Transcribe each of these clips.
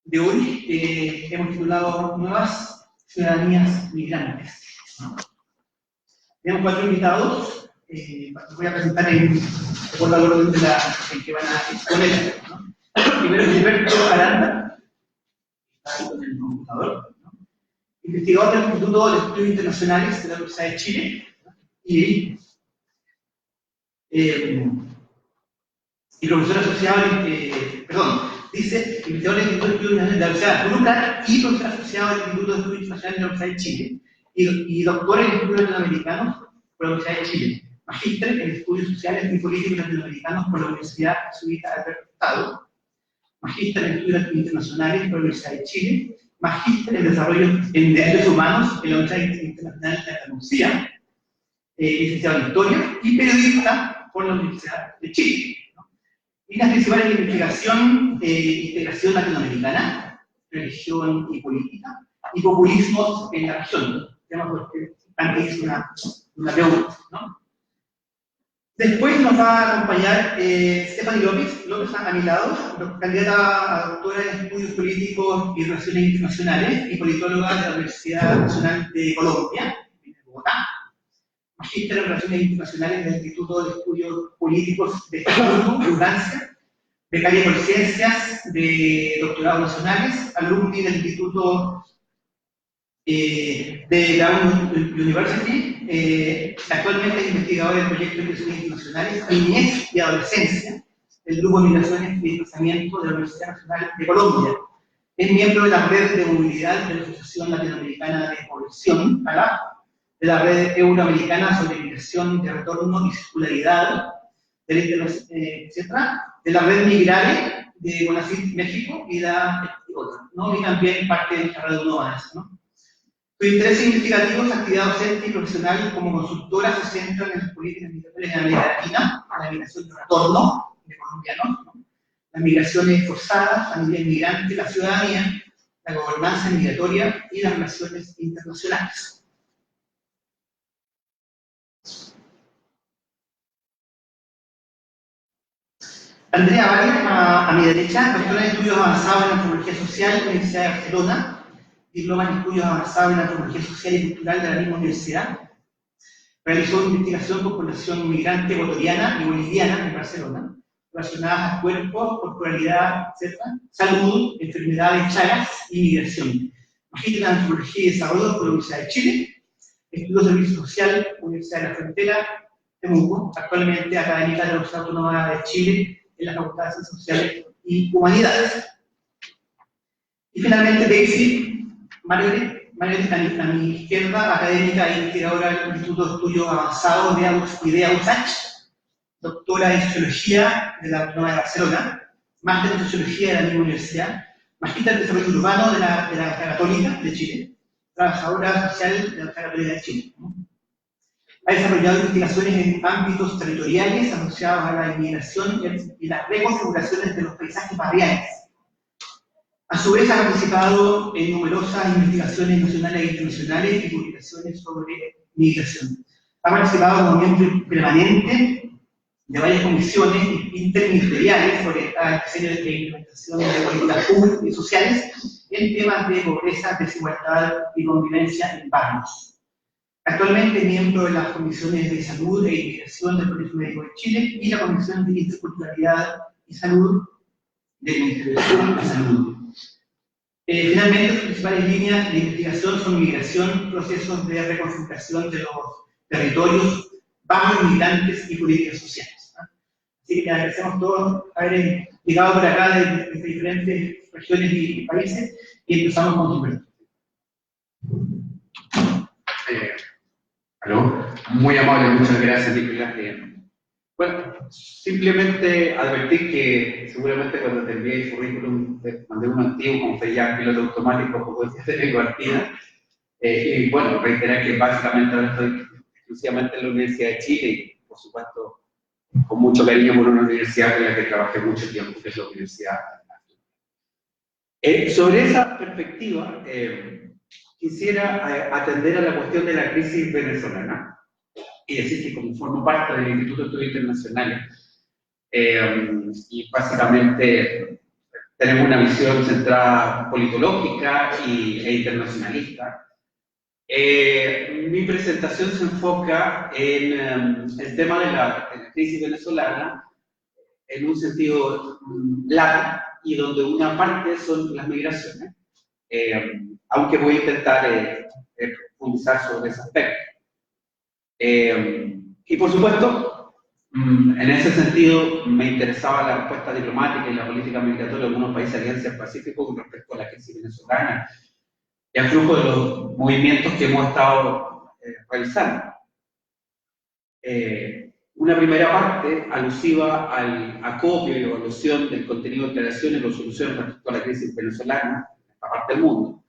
de hoy hemos titulado Nuevas Ciudadanías Migrantes, ¿no? Tenemos 4 invitados, voy a presentar de acuerdo al orden en que van a exponer, ¿no? Primero es Gilberto Aranda, está ahí con el computador, ¿no? Investigador del Instituto de Estudios Internacionales de la Universidad de Chile, ¿no? Y profesor asociado, dice investigador del Instituto de Estudios Internacionales de la Universidad de Lucar y profesor asociado del Instituto de Estudios Internacionales de la Universidad de Chile, y doctor en Estudios Latinoamericanos por la Universidad de Chile, magíster en Estudios Sociales y Políticos Latinoamericanos por la Universidad Jesuita Alberto Hurtado, magíster en Estudios Internacionales por la Universidad de Chile, magíster en Desarrollo en Derechos Humanos en la Universidad Internacional de Andalucía, licenciado en Historia y periodista por la Universidad de Chile. Y las principales de investigación, integración latinoamericana, religión y política, y populismos en la región. Porque antes hice una deuda, ¿no? Después nos va a acompañar Stephanie López a mi lado, candidata a doctora en Estudios Políticos y Relaciones Internacionales y politóloga de la Universidad Nacional de Colombia, en Bogotá. Magíster en Relaciones Internacionales del Instituto de Estudios Políticos de Francia, becaria por Ciencias de Doctorado Nacionales, alumni del Instituto de la University, actualmente es investigador del proyecto de Relaciones Internacionales, Niñez y Adolescencia, del Grupo de Migraciones y Desplazamiento de la Universidad Nacional de Colombia. Es miembro de la Red de Movilidad de la Asociación Latinoamericana de Población, ALA, de la Red Euroamericana sobre Migración de Retorno y Circularidad, etcétera, de la Red Migrare de Bonafide, México, y otra, ¿no? Y también parte de la Red Nómadas, ¿no? Su interés investigativo, su actividad docente y profesional como consultora se centra en las políticas migratorias en América Latina, la migración de retorno de colombianos, ¿no? Las migraciones forzadas, la migración inmigrante, la ciudadanía, la gobernanza migratoria y las relaciones internacionales. Andrea Valle, a mi derecha, doctora en estudios avanzados en antropología social de la Universidad de Barcelona, diploma en estudios avanzados en antropología social y cultural de la misma universidad. Realizó investigación con población migrante ecuatoriana y boliviana en Barcelona, relacionadas a cuerpos, corporalidad, etc., salud, enfermedades, chagas y migración. Magíster en antropología y desarrollo por la Universidad de Chile, estudios de servicio social, Universidad de la Frontera, Temuco, actualmente académica de la Universidad Autónoma de Chile, en la Facultad de Ciencias Sociales y Humanidades. Y finalmente Daisy Margaret, a mi izquierda, académica e investigadora del Instituto de Estudios Avanzados de USACH, doctora en Sociología de la Autónoma de Barcelona, máster en Sociología de la misma universidad, magíster en Desarrollo Urbano de la Universidad Católica de Chile, trabajadora social de la Universidad Católica de Chile, ¿no? Ha desarrollado investigaciones en ámbitos territoriales asociados a la inmigración y las reconfiguraciones de los paisajes barriales. A su vez, ha participado en numerosas investigaciones nacionales e internacionales y publicaciones sobre migración. Ha participado como miembro permanente de varias comisiones interministeriales sobre el diseño de implementación de políticas públicas y sociales en temas de pobreza, desigualdad y convivencia en barrios. Actualmente es miembro de las comisiones de salud e inmigración del Colegio Médico de Chile y la Comisión de Interculturalidad y Salud del Ministerio de Salud. Finalmente, las principales líneas de investigación son migración, procesos de reconfiguración de los territorios, barrios migrantes y políticas sociales, ¿no? Así que agradecemos todos haber llegado por acá de diferentes regiones y países, y empezamos con Gilberto. ¿Aló? Muy amable, muchas gracias, Nicolás. Bueno, simplemente advertir que seguramente cuando te envié el currículum te mandé un antiguo con fe ya piloto automático, como decía de partida. Y bueno, reiterar que básicamente ahora estoy exclusivamente en la Universidad de Chile y, por supuesto, con mucho cariño por una universidad con la que trabajé mucho tiempo, que es la Universidad Nacional. Sobre esa perspectiva, quisiera atender a la cuestión de la crisis venezolana y decir que como formo parte del Instituto de Estudios Internacionales y básicamente tenemos una visión centrada politológica e internacionalista. Mi presentación se enfoca en el tema de la crisis venezolana en un sentido largo y donde una parte son las migraciones, aunque voy a intentar profundizar sobre ese aspecto. Y por supuesto, en ese sentido me interesaba la respuesta diplomática y la política migratoria de algunos países de Alianza del Pacífico con respecto a la crisis venezolana y al flujo de los movimientos que hemos estado realizando. Una primera parte alusiva al acopio y evaluación del contenido de declaraciones y resoluciones respecto a la crisis venezolana en esta parte del mundo,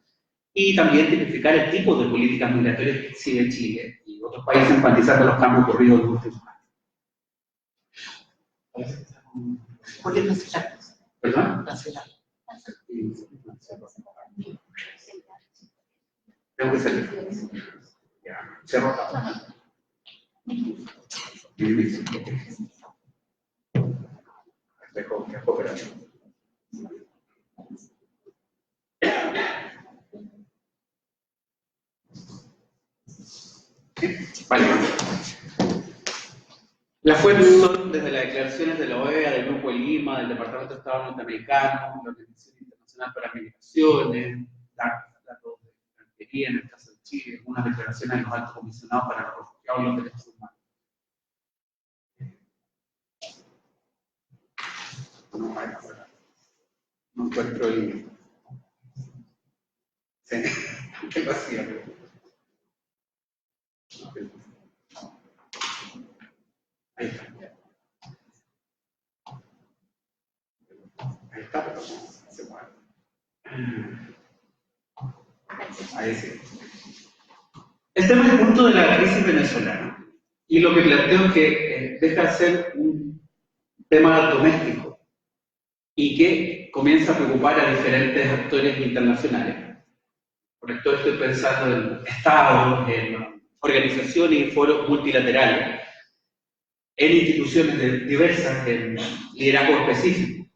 y también tipificar el tipo de políticas migratorias que exhibe Chile y otros países, enfatizando los cambios ocurridos en los últimos años. ¿Perdón? Tengo que salir. Ya, cierro acá. Vale. Las fuentes son desde las declaraciones de la OEA, del Grupo de Lima, del Departamento de Estado norteamericano, la Organización Internacional para Migraciones, datos de extranjería en el caso de Chile, algunas declaraciones de los altos comisionados para los refugiados y los derechos humanos. No encuentro el... Sí, ¿qué pasía? Ahí está. Ahí está, pero no se mueve. Ahí sí. Este es el punto de la crisis venezolana. Y lo que planteo es que deja de ser un tema doméstico y que comienza a preocupar a diferentes actores internacionales. Por esto estoy pensando en estados, en organizaciones y foros multilaterales, en instituciones diversas, en liderazgo específico.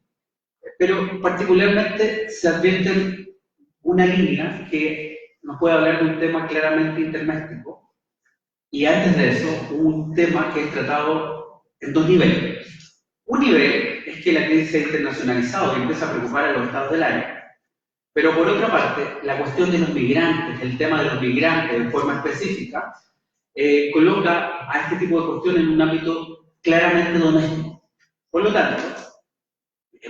Pero particularmente se advierte una línea que nos puede hablar de un tema claramente interméstico, y antes de eso, un tema que es tratado en dos niveles. Un nivel es que la crisis se ha internacionalizado y empieza a preocupar a los estados del área. Pero por otra parte, la cuestión de los migrantes, el tema de los migrantes de forma específica, coloca a este tipo de cuestiones en un ámbito claramente doméstico. Por lo tanto,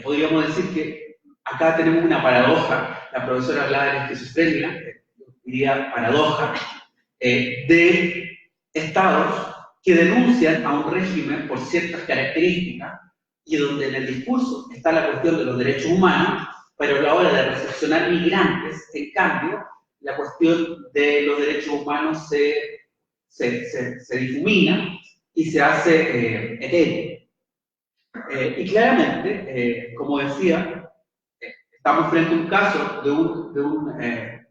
podríamos decir que acá tenemos una paradoja, la profesora hablaba de la esquizofrenia, diría paradoja, de estados que denuncian a un régimen por ciertas características y donde en el discurso está la cuestión de los derechos humanos, pero a la hora de recepcionar migrantes, en cambio, la cuestión de los derechos humanos se difumina y se hace etéreo. Y claramente, como decía, estamos frente a un caso de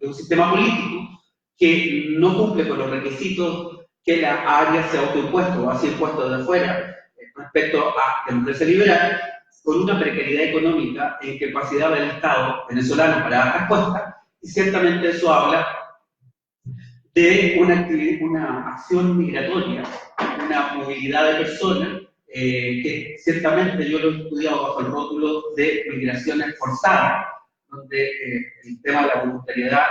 un sistema político que no cumple con los requisitos que la área se ha autoimpuesto o ha sido impuesto desde afuera respecto a democracia liberal, con una precariedad económica e incapacidad del Estado venezolano para dar respuesta, y ciertamente eso habla de una acción migratoria, una movilidad de personas que ciertamente yo lo he estudiado bajo el rótulo de migraciones forzadas, donde el tema de la voluntariedad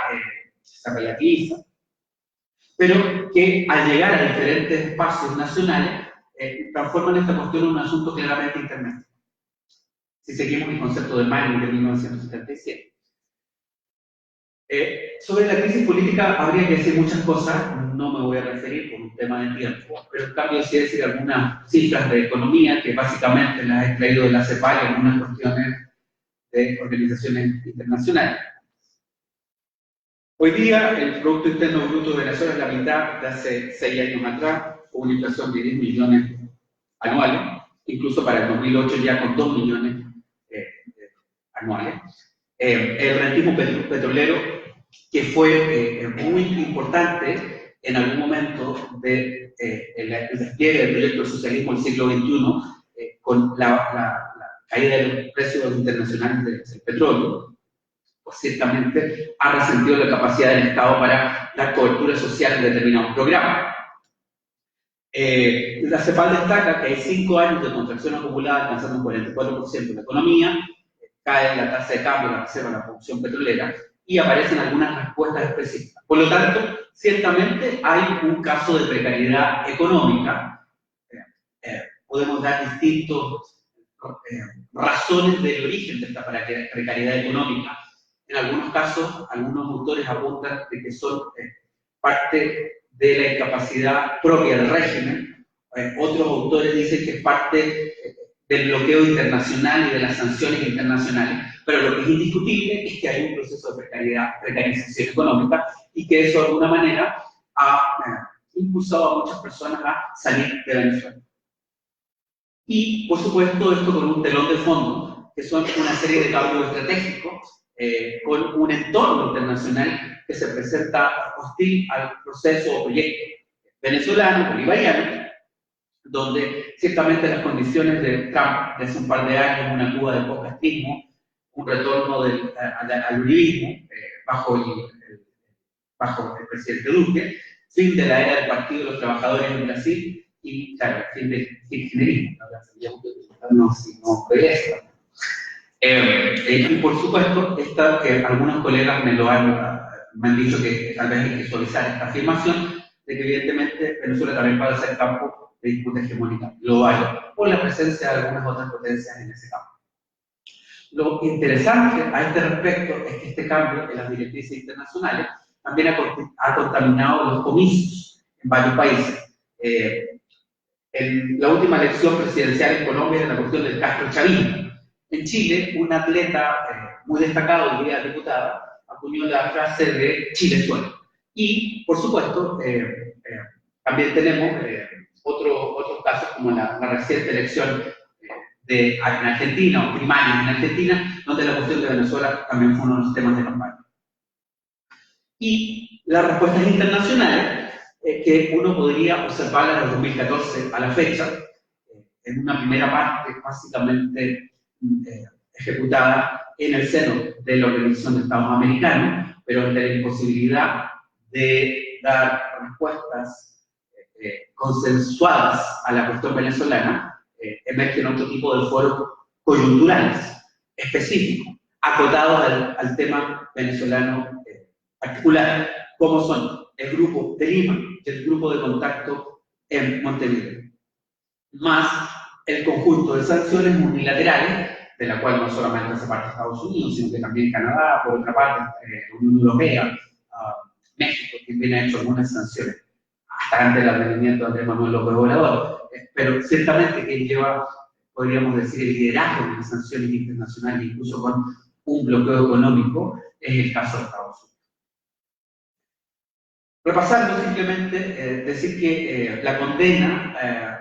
se relativiza, pero que al llegar a diferentes espacios nacionales transforman esta cuestión en un asunto claramente intermedio. Si seguimos el concepto de Manning de 1977. Sobre la crisis política habría que decir muchas cosas, no me voy a referir por un tema de tiempo, pero en cambio sí decir algunas cifras de economía que básicamente las he extraído de la CEPAL y algunas cuestiones de organizaciones internacionales. Hoy día el Producto Interno Bruto de Venezuela es la mitad de hace 6 años atrás, con una inflación de 10 millones anuales, incluso para el 2008 ya con 2 millones anuales. El rentismo petrolero, que fue muy importante en algún momento del despliegue del proyecto del socialismo del siglo XXI, con la caída de los precios internacionales del petróleo, pues ciertamente ha resentido la capacidad del Estado para dar cobertura social en determinados programas. La CEPAL destaca que hay 5 años de contracción acumulada alcanzando un 44% de la economía, cae la tasa de cambio, la reserva, la producción petrolera, y aparecen algunas respuestas específicas. Por lo tanto, ciertamente hay un caso de precariedad económica. Podemos dar distintas razones del origen de esta precariedad económica. En algunos casos, algunos autores apuntan de que son parte de la incapacidad propia del régimen. Otros autores dicen que es parte del bloqueo internacional y de las sanciones internacionales. Pero lo que es indiscutible es que hay un proceso de precarización económica y que eso de alguna manera ha impulsado a muchas personas a salir de Venezuela. Y, por supuesto, esto con un telón de fondo, que son una serie de cambios estratégicos, con un entorno internacional que se presenta hostil al proceso o proyecto venezolano, bolivariano, donde ciertamente las condiciones de Trump de hace un par de años, una Cuba del postcastrismo, un retorno al uribismo bajo el presidente Duque, fin de la era del Partido de los Trabajadores en Brasil y, claro, fin del kirchnerismo, y por supuesto, que algunos colegas me han dicho que tal vez hay que suavizar esta afirmación de que evidentemente Venezuela también puede ser campo de disputa hegemónica global por la presencia de algunas otras potencias en ese campo. Lo interesante a este respecto es que este cambio en las directrices internacionales también ha contaminado los comicios en varios países. En la última elección presidencial en Colombia era la cuestión del Castro-chavismo. En Chile, un atleta muy destacado, hoy día diputada, acuñó la frase de Chilezuela. Y, por supuesto, también tenemos otros casos como la reciente elección en Argentina, o primarias en Argentina, donde la cuestión de Venezuela también fue uno de los temas de campaña. Y las respuestas internacionales, que uno podría observar desde 2014 a la fecha, en una primera parte básicamente ejecutada en el seno de la Organización de Estados Americanos, pero ante la imposibilidad de dar respuestas consensuadas a la cuestión venezolana, emergen otro tipo de foros coyunturales, específicos, acotados al tema venezolano particular, como son el grupo de Lima y el grupo de contacto en Montevideo, más el conjunto de sanciones unilaterales, de la cual no solamente hace parte Estados Unidos, sino que también Canadá, por otra parte, la Unión Europea, México, que también ha hecho algunas sanciones, hasta antes del advenimiento de Andrés Manuel López Obrador, pero ciertamente que lleva, podríamos decir, el liderazgo de las sanciones internacionales, incluso con un bloqueo económico, es el caso de Estados Unidos. Repasando simplemente, decir que la condena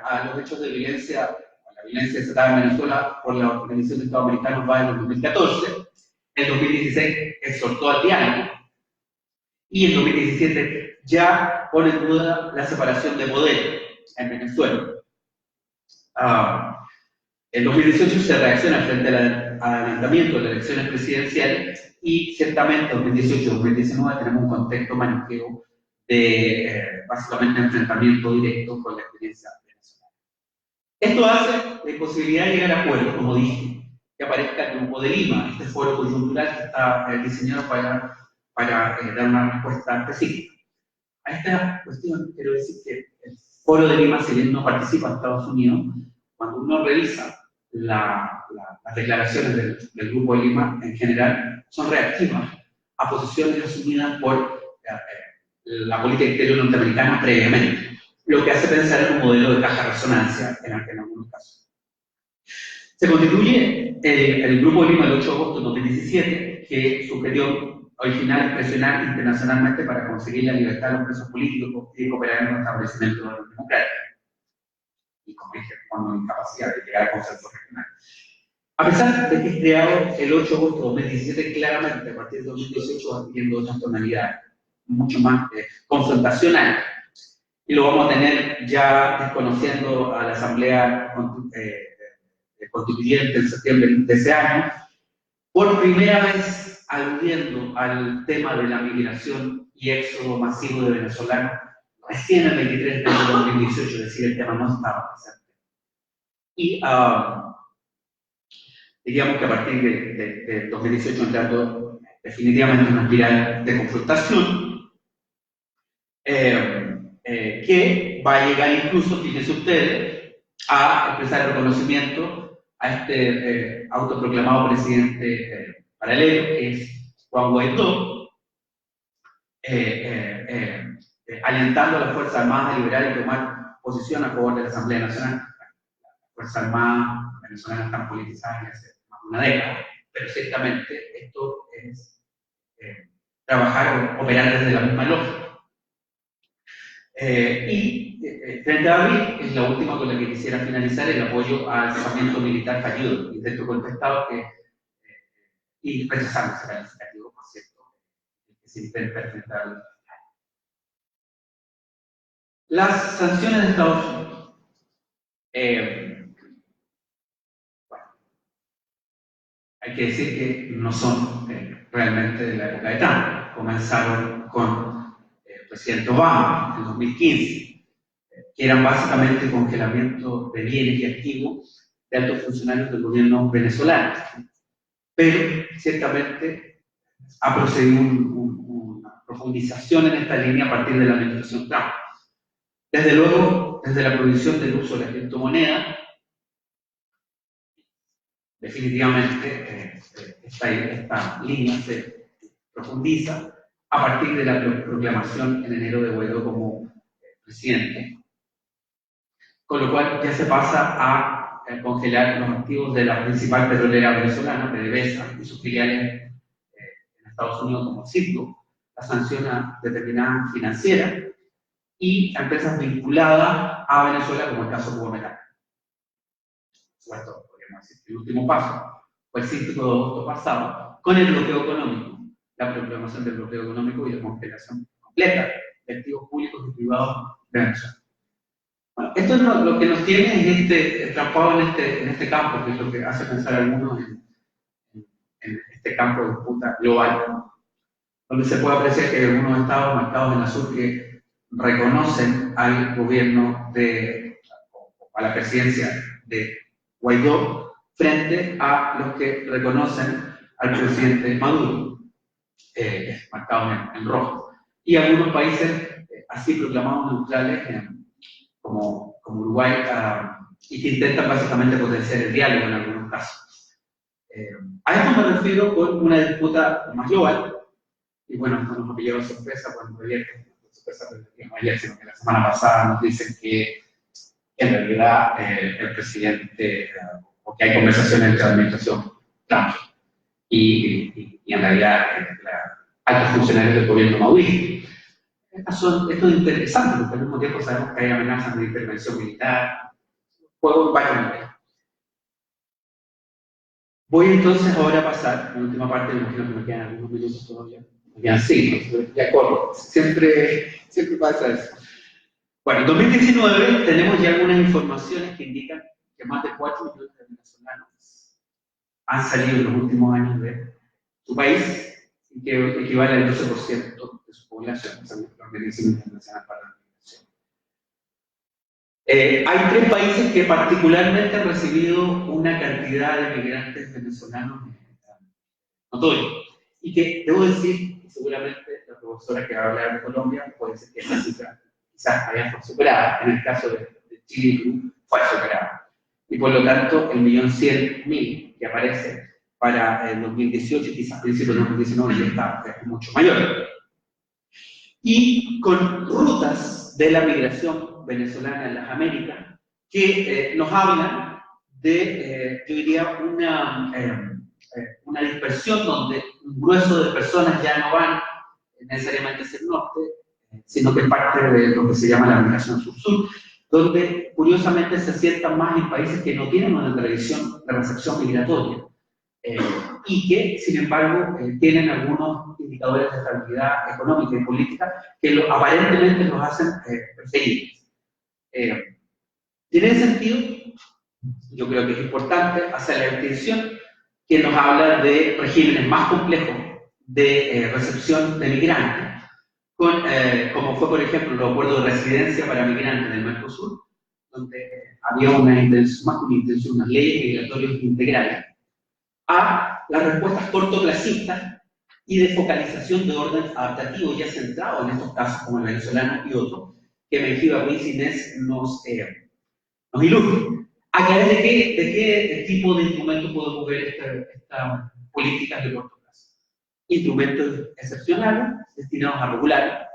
a los hechos de violencia, a la violencia desatada en Venezuela por la Organización de Estados Americanos va en el 2014, en 2016 exhortó al diálogo, y en 2017 ya pone en duda la separación de poderes en Venezuela. En 2018 se reacciona frente al adelantamiento de las elecciones presidenciales y ciertamente en 2018 y 2019 tenemos un contexto maniqueo de básicamente enfrentamiento directo con la experiencia venezolana. Esto hace la imposibilidad de llegar a acuerdos, como dije, que aparezca el Grupo de Lima, este foro coyuntural que está diseñado para dar una respuesta específica. A esta cuestión quiero decir que el foro de Lima, si bien no participa en Estados Unidos, cuando uno revisa las declaraciones del Grupo de Lima en general, son reactivas a posiciones asumidas por la política exterior norteamericana previamente, lo que hace pensar en un modelo de caja de resonancia en algunos casos. Se constituye el Grupo de Lima el 8 de agosto de 2017, que su objetivo original es presionar internacionalmente para conseguir la libertad de los presos políticos y cooperar en el establecimiento de la democracia y con incapacidad de llegar a consensos regionales. A pesar de que es creado el 8 de agosto de 2017, claramente a partir de 2018 va adquiriendo otras tonalidades, mucho más confrontacionales, y lo vamos a tener ya desconociendo a la Asamblea constituyente en septiembre de ese año, por primera vez aludiendo al tema de la migración y éxodo masivo de venezolanos, recién el 23 de 2018, es decir, el tema no estaba presente. Y diríamos que a partir de 2018 entrando definitivamente en una espiral de confrontación, que va a llegar incluso, fíjense ustedes, a expresar reconocimiento a este autoproclamado presidente paralelo, que es Juan Guaidó, alentando a las Fuerzas Armadas a liberar y tomar posición a favor de la Asamblea Nacional. Las Fuerzas Armadas venezolanas están politizadas desde hace más de una década, pero ciertamente esto es trabajar o operar desde la misma lógica. Frente a David, es la última con la que quisiera finalizar, el apoyo al cesamiento militar fallido, intento contestado y rechazando ese calificativo, por cierto, que se intenta enfrentar al las sanciones de Estados Unidos. Bueno, hay que decir que no son realmente de la época de Trump. Comenzaron con el presidente Obama en 2015, que eran básicamente congelamiento de bienes y activos de altos funcionarios del gobierno venezolano. Pero ciertamente ha procedido una profundización en esta línea a partir de la administración Trump. Desde luego, desde la prohibición del uso de la criptomoneda, definitivamente esta línea se profundiza a partir de la proclamación en enero de Guaidó como presidente, con lo cual ya se pasa a congelar los activos de la principal petrolera venezolana, PDVSA, y sus filiales en Estados Unidos como Citgo, la sanción a determinada financiera y a empresas vinculadas a Venezuela, como el caso Cuba Metal. Por supuesto, podríamos decir que el último paso fue el 5 de agosto pasado, con el bloqueo económico, la proclamación del bloqueo económico y la congelación completa de activos públicos y privados de Venezuela. Bueno, esto es lo que nos tiene atrapado en este campo, que es lo que hace pensar a algunos en este campo de disputa global, donde se puede apreciar que hay algunos estados marcados en azul que reconocen al gobierno a la presidencia de Guaidó frente a los que reconocen al presidente Maduro, marcados en rojo. Y algunos países así proclamados neutrales, como Uruguay, y que intentan básicamente potenciar el diálogo en algunos casos. A esto me refiero con una disputa más global, y bueno, esto nos ha pillado sorpresa cuando ayer, sino que la semana pasada nos dicen que en realidad el presidente, o que hay conversaciones entre la administración Trump y en realidad altos funcionarios del gobierno maurista. Esto es interesante, porque al mismo tiempo sabemos que hay amenazas de intervención militar, juego en varios niveles. Voy entonces ahora a pasar, en la última parte, me imagino que me quedan algunos minutos todavía. Ya sí, ya corro. Siempre pasa eso. Bueno, en 2019 tenemos ya algunas informaciones que indican que más de 4 millones de venezolanos han salido en los últimos años de su país, que equivale al 12% de su población, según la Organización Internacional para la Migración. Hay 3 países que particularmente han recibido una cantidad de migrantes venezolanos notoria, y que debo decir, seguramente la profesora que va a hablar de Colombia puede decir que esa cifra quizás haya fue superada. En el caso de Chile y Perú fue superada, y por lo tanto el 1.100.000 que aparece para el 2018 y quizás principios de 2019 ya está mucho mayor, y con rutas de la migración venezolana en las Américas que nos hablan de, yo diría, una dispersión donde un grueso de personas ya no van necesariamente hacia el norte, sino que es parte de lo que se llama la migración sur-sur, donde curiosamente se asientan más en países que no tienen una tradición de recepción migratoria, y que, sin embargo, tienen algunos indicadores de estabilidad económica y política que aparentemente los hacen preferibles. En ese sentido, yo creo que es importante hacer la distinción que nos habla de regímenes más complejos de recepción de migrantes, como fue, por ejemplo, los acuerdos de residencia para migrantes del Mercosur, donde había una intención, unas leyes migratorias integrales, a las respuestas cortoplacistas y de focalización de orden adaptativo ya centrado en estos casos como el venezolano y otros, que Mejía Ruiz Inés nos ilustre. ¿A través de qué tipo de instrumentos podemos ver estas políticas de corto plazo? Instrumentos excepcionales destinados a regular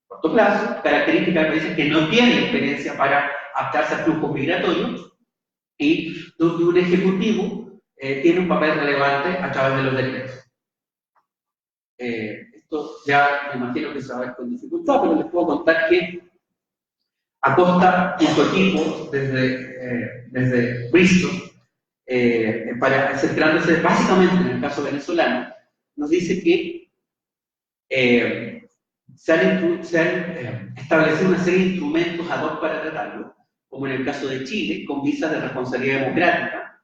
corto plazo, características de países que no tienen experiencia para adaptarse a flujos migratorios y donde un ejecutivo tiene un papel relevante a través de los decretos. Esto ya me imagino que se va a ver con dificultad, pero les puedo contar que Acosta y su equipo desde Bristol, centrándose básicamente en el caso venezolano, nos dice que se han establecido una serie de instrumentos ad hoc para tratarlo, como en el caso de Chile, con visas de responsabilidad democrática,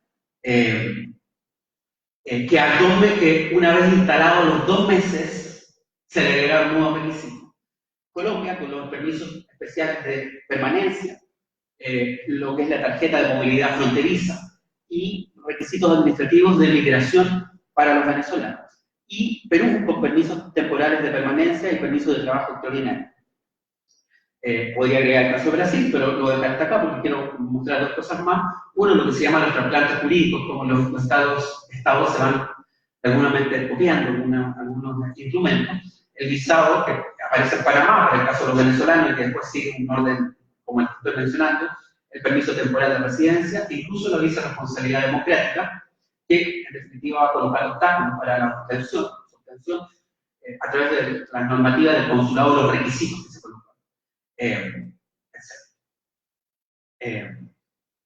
que una vez instalados los 2 meses, se le agregaron nuevos requisitos. Colombia, con los permisos especiales de permanencia, lo que es la tarjeta de movilidad fronteriza y requisitos administrativos de migración para los venezolanos. Y Perú, con permisos temporales de permanencia y permisos de trabajo extraordinario. Podría agregar el caso de Brasil, pero lo dejaré hasta acá porque quiero mostrar 2 cosas más. Uno, lo que se llama los trasplantes jurídicos, como los estados se van de alguna manera copiando algunos instrumentos. El visado, que aparece en Panamá, para el caso de los venezolanos, y que después sigue un orden como el que estoy mencionando, el permiso temporal de residencia, e incluso la visa de responsabilidad democrática, que en definitiva va a colocar obstáculos para la obtención a través de la normativa del consulado de los requisitos que se colocan.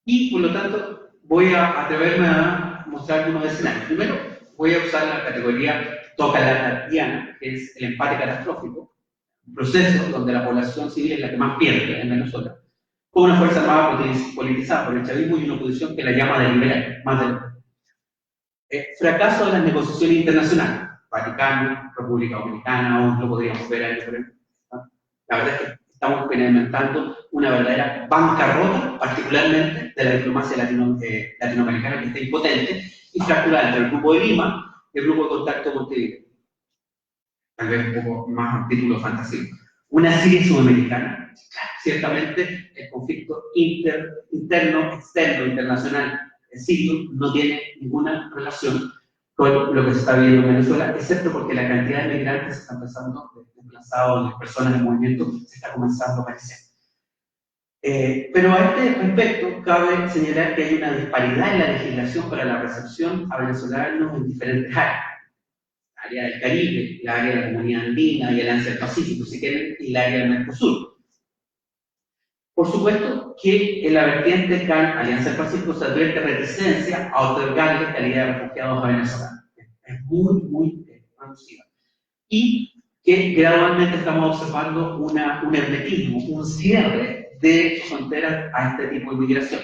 Y por lo tanto, voy a atreverme a mostrar unos escenarios. Primero, voy a usar la categoría tocalardiana, que es el empate catastrófico, un proceso donde la población civil es la que más pierde en Venezuela, con una fuerza armada politizada por el chavismo y una oposición que la llama deliberada, más deliberada. Fracaso de las negociaciones internacionales, Vaticano, República Dominicana, lo podríamos ver ahí, la verdad es que estamos experimentando una verdadera bancarrota, particularmente de la diplomacia latinoamericana, que está impotente y fracturada entre el Grupo de Lima y el Grupo de Contacto Montevideo. Tal vez un poco más título fantástico. Una Siria sudamericana. Ciertamente el conflicto interno, externo, internacional sirio no tiene ninguna relación con lo que se está viviendo en Venezuela, excepto porque la cantidad de migrantes se está empezando, desplazados, de personas en movimiento, se está comenzando a aparecer. Pero a este respecto, cabe señalar que hay una disparidad en la legislación para la recepción a venezolanos en diferentes áreas. El área del Caribe, el área de la Comunidad Andina y el área del Pacífico, si quieren, y el área del Mercosur. Por supuesto que en la vertiente CAN, Alianza del Pacífico, se advierte reticencia a otorgarle calidad de refugiados a venezolanos. Es muy reducida. Y que gradualmente estamos observando un hermetismo, un cierre de fronteras a este tipo de migración.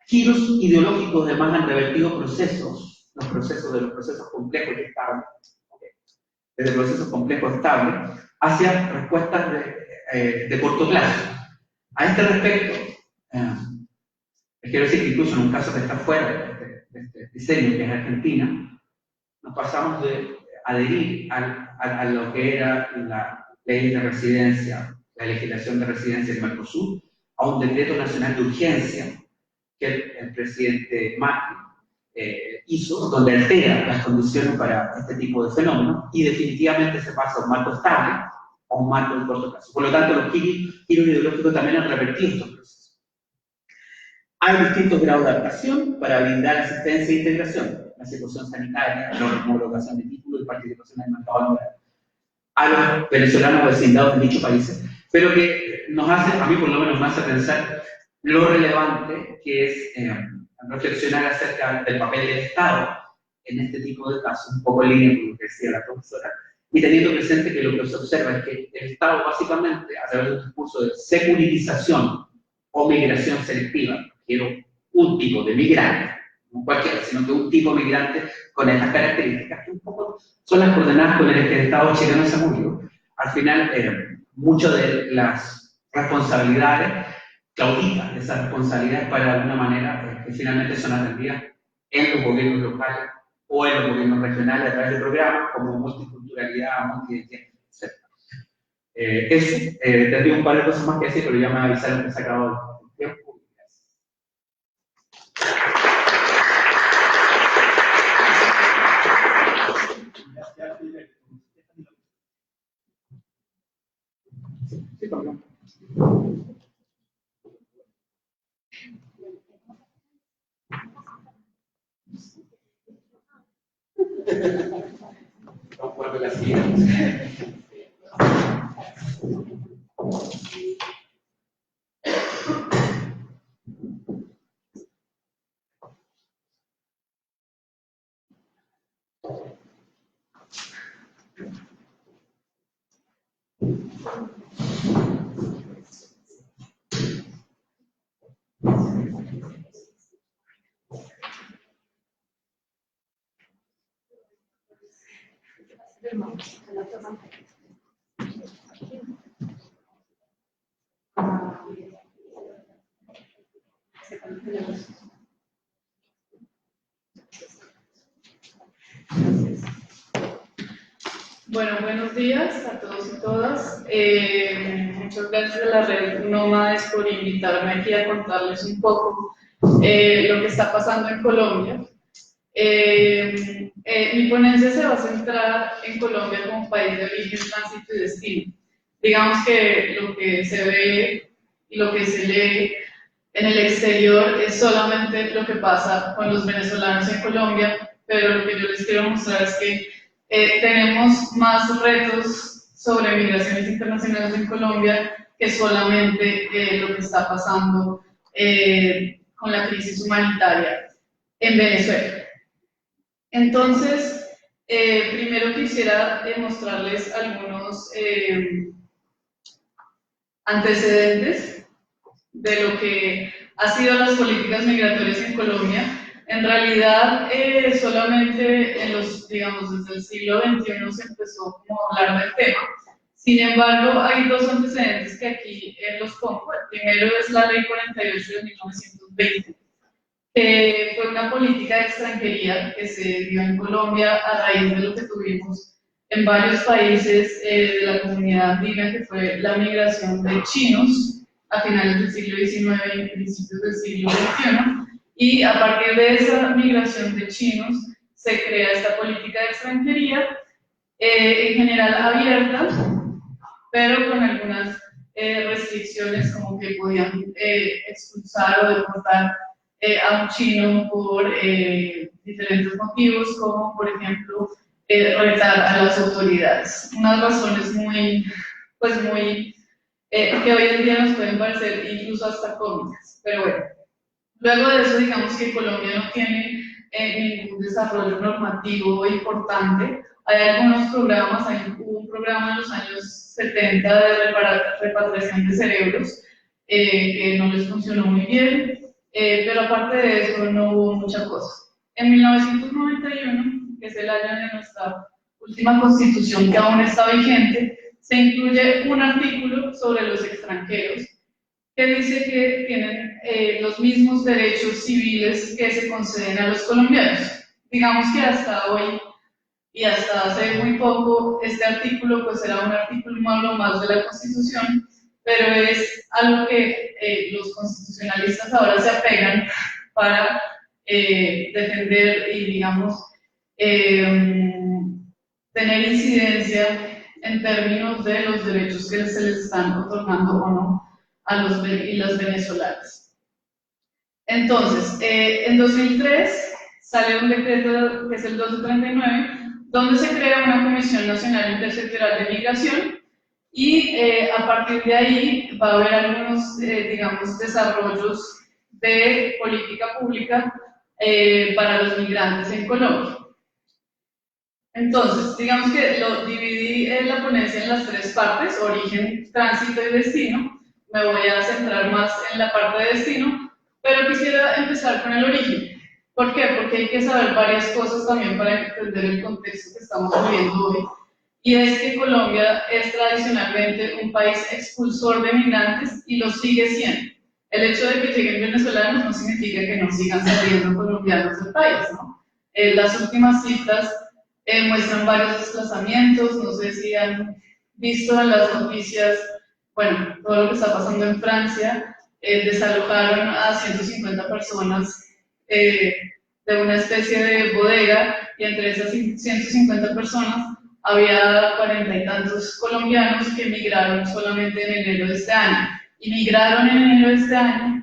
Giros ideológicos además han revertido procesos, los procesos complejos y estables, desde procesos complejos estables, hacia respuestas de corto plazo. A este respecto, les quiero decir que incluso en un caso que está fuera de este diseño, que es Argentina, nos pasamos de adherir a lo que era la ley de residencia, la legislación de residencia en Mercosur, a un decreto nacional de urgencia que el presidente Macri hizo, donde altera las condiciones para este tipo de fenómenos y definitivamente se pasa a un marco estable a un marco de corto plazo. Por lo tanto, los giros ideológicos también han revertido estos procesos. Hay distintos grados de adaptación para brindar asistencia e integración, la situación sanitaria, la homologación de títulos y participación en el mercado laboral, a los venezolanos vecindados en dichos países, pero que nos hace, a mí por lo menos me hace pensar lo relevante que es reflexionar acerca del papel del Estado en este tipo de casos, un poco en línea con lo que decía la profesora, y teniendo presente que lo que se observa es que el Estado básicamente, a través de un discurso de securitización o migración selectiva, quiero un tipo de migrante, no cualquiera, sino que un tipo de migrante con estas características, que un poco son las coordenadas con el que el Estado chileno se movió. Al final, muchas de las responsabilidades claudican, esas responsabilidades para de alguna manera que finalmente son atendidas en los gobiernos locales o en los gobiernos regionales a través de programas como multiculturalidad, multiidentidad, etc. Tendría un par de cosas más que decir, pero ya me avisaron que se ha acabado el tiempo. Sí, perdón. No puedo la siguiente. Bueno, buenos días a todos y todas. Muchas gracias a la red Nómades por invitarme aquí a contarles un poco lo que está pasando en Colombia. Mi ponencia se va a centrar en Colombia como país de origen, tránsito y destino. Digamos que lo que se ve y lo que se lee en el exterior es solamente lo que pasa con los venezolanos en Colombia, pero lo que yo les quiero mostrar es que tenemos más retos sobre migraciones internacionales en Colombia que solamente lo que está pasando con la crisis humanitaria en Venezuela. Entonces, primero quisiera mostrarles algunos antecedentes de lo que ha sido las políticas migratorias en Colombia. En realidad, solamente en los, digamos, desde el siglo XXI se empezó como a hablar del tema. Sin embargo, hay dos antecedentes que aquí los pongo. El primero es la Ley 48 de 1920, que fue una política de extranjería que se dio en Colombia a raíz de lo que tuvimos en varios países de la comunidad andina, que fue la migración de chinos a finales del siglo XIX y principios del siglo XXI. Y a partir de esa migración de chinos se crea esta política de extranjería, en general abierta, pero con algunas restricciones, como que podían expulsar o deportar a un chino por diferentes motivos, como por ejemplo retar a las autoridades. Unas razones que hoy en día nos pueden parecer incluso hasta cómicas, pero bueno. Luego de eso, digamos que Colombia no tiene ningún desarrollo normativo importante. Hay algunos programas, hubo un programa en los años 70 de repatriación de cerebros que no les funcionó muy bien, pero aparte de eso no hubo mucha cosa. En 1991, que es el año de nuestra última constitución que aún está vigente, se incluye un artículo sobre los extranjeros que dice que tienen los mismos derechos civiles que se conceden a los colombianos. Digamos que hasta hoy y hasta hace muy poco este artículo pues era un artículo más de la Constitución, pero es algo que los constitucionalistas ahora se apegan para defender y digamos tener incidencia en términos de los derechos que se les están otorgando o no a los y las venezolanas. Entonces, en 2003 sale un decreto que es el 1239, donde se crea una Comisión Nacional Intersectorial de Migración y a partir de ahí va a haber algunos, digamos, desarrollos de política pública para los migrantes en Colombia. Entonces, digamos que lo dividí en la ponencia en las tres partes: origen, tránsito y destino. Me voy a centrar más en la parte de destino, Pero quisiera empezar con el origen. ¿Por qué? Porque hay que saber varias cosas también para entender el contexto que estamos viviendo hoy. Y es que Colombia es tradicionalmente un país expulsor de migrantes y lo sigue siendo. El hecho de que lleguen venezolanos no significa que no sigan saliendo colombianos del país, ¿no? Las últimas cifras muestran varios desplazamientos, no sé si han visto en las noticias, bueno, todo lo que está pasando en Francia, desalojaron a 150 personas de una especie de bodega y entre esas 150 personas había 40 y tantos colombianos que emigraron solamente en enero de este año. Y migraron en enero de este año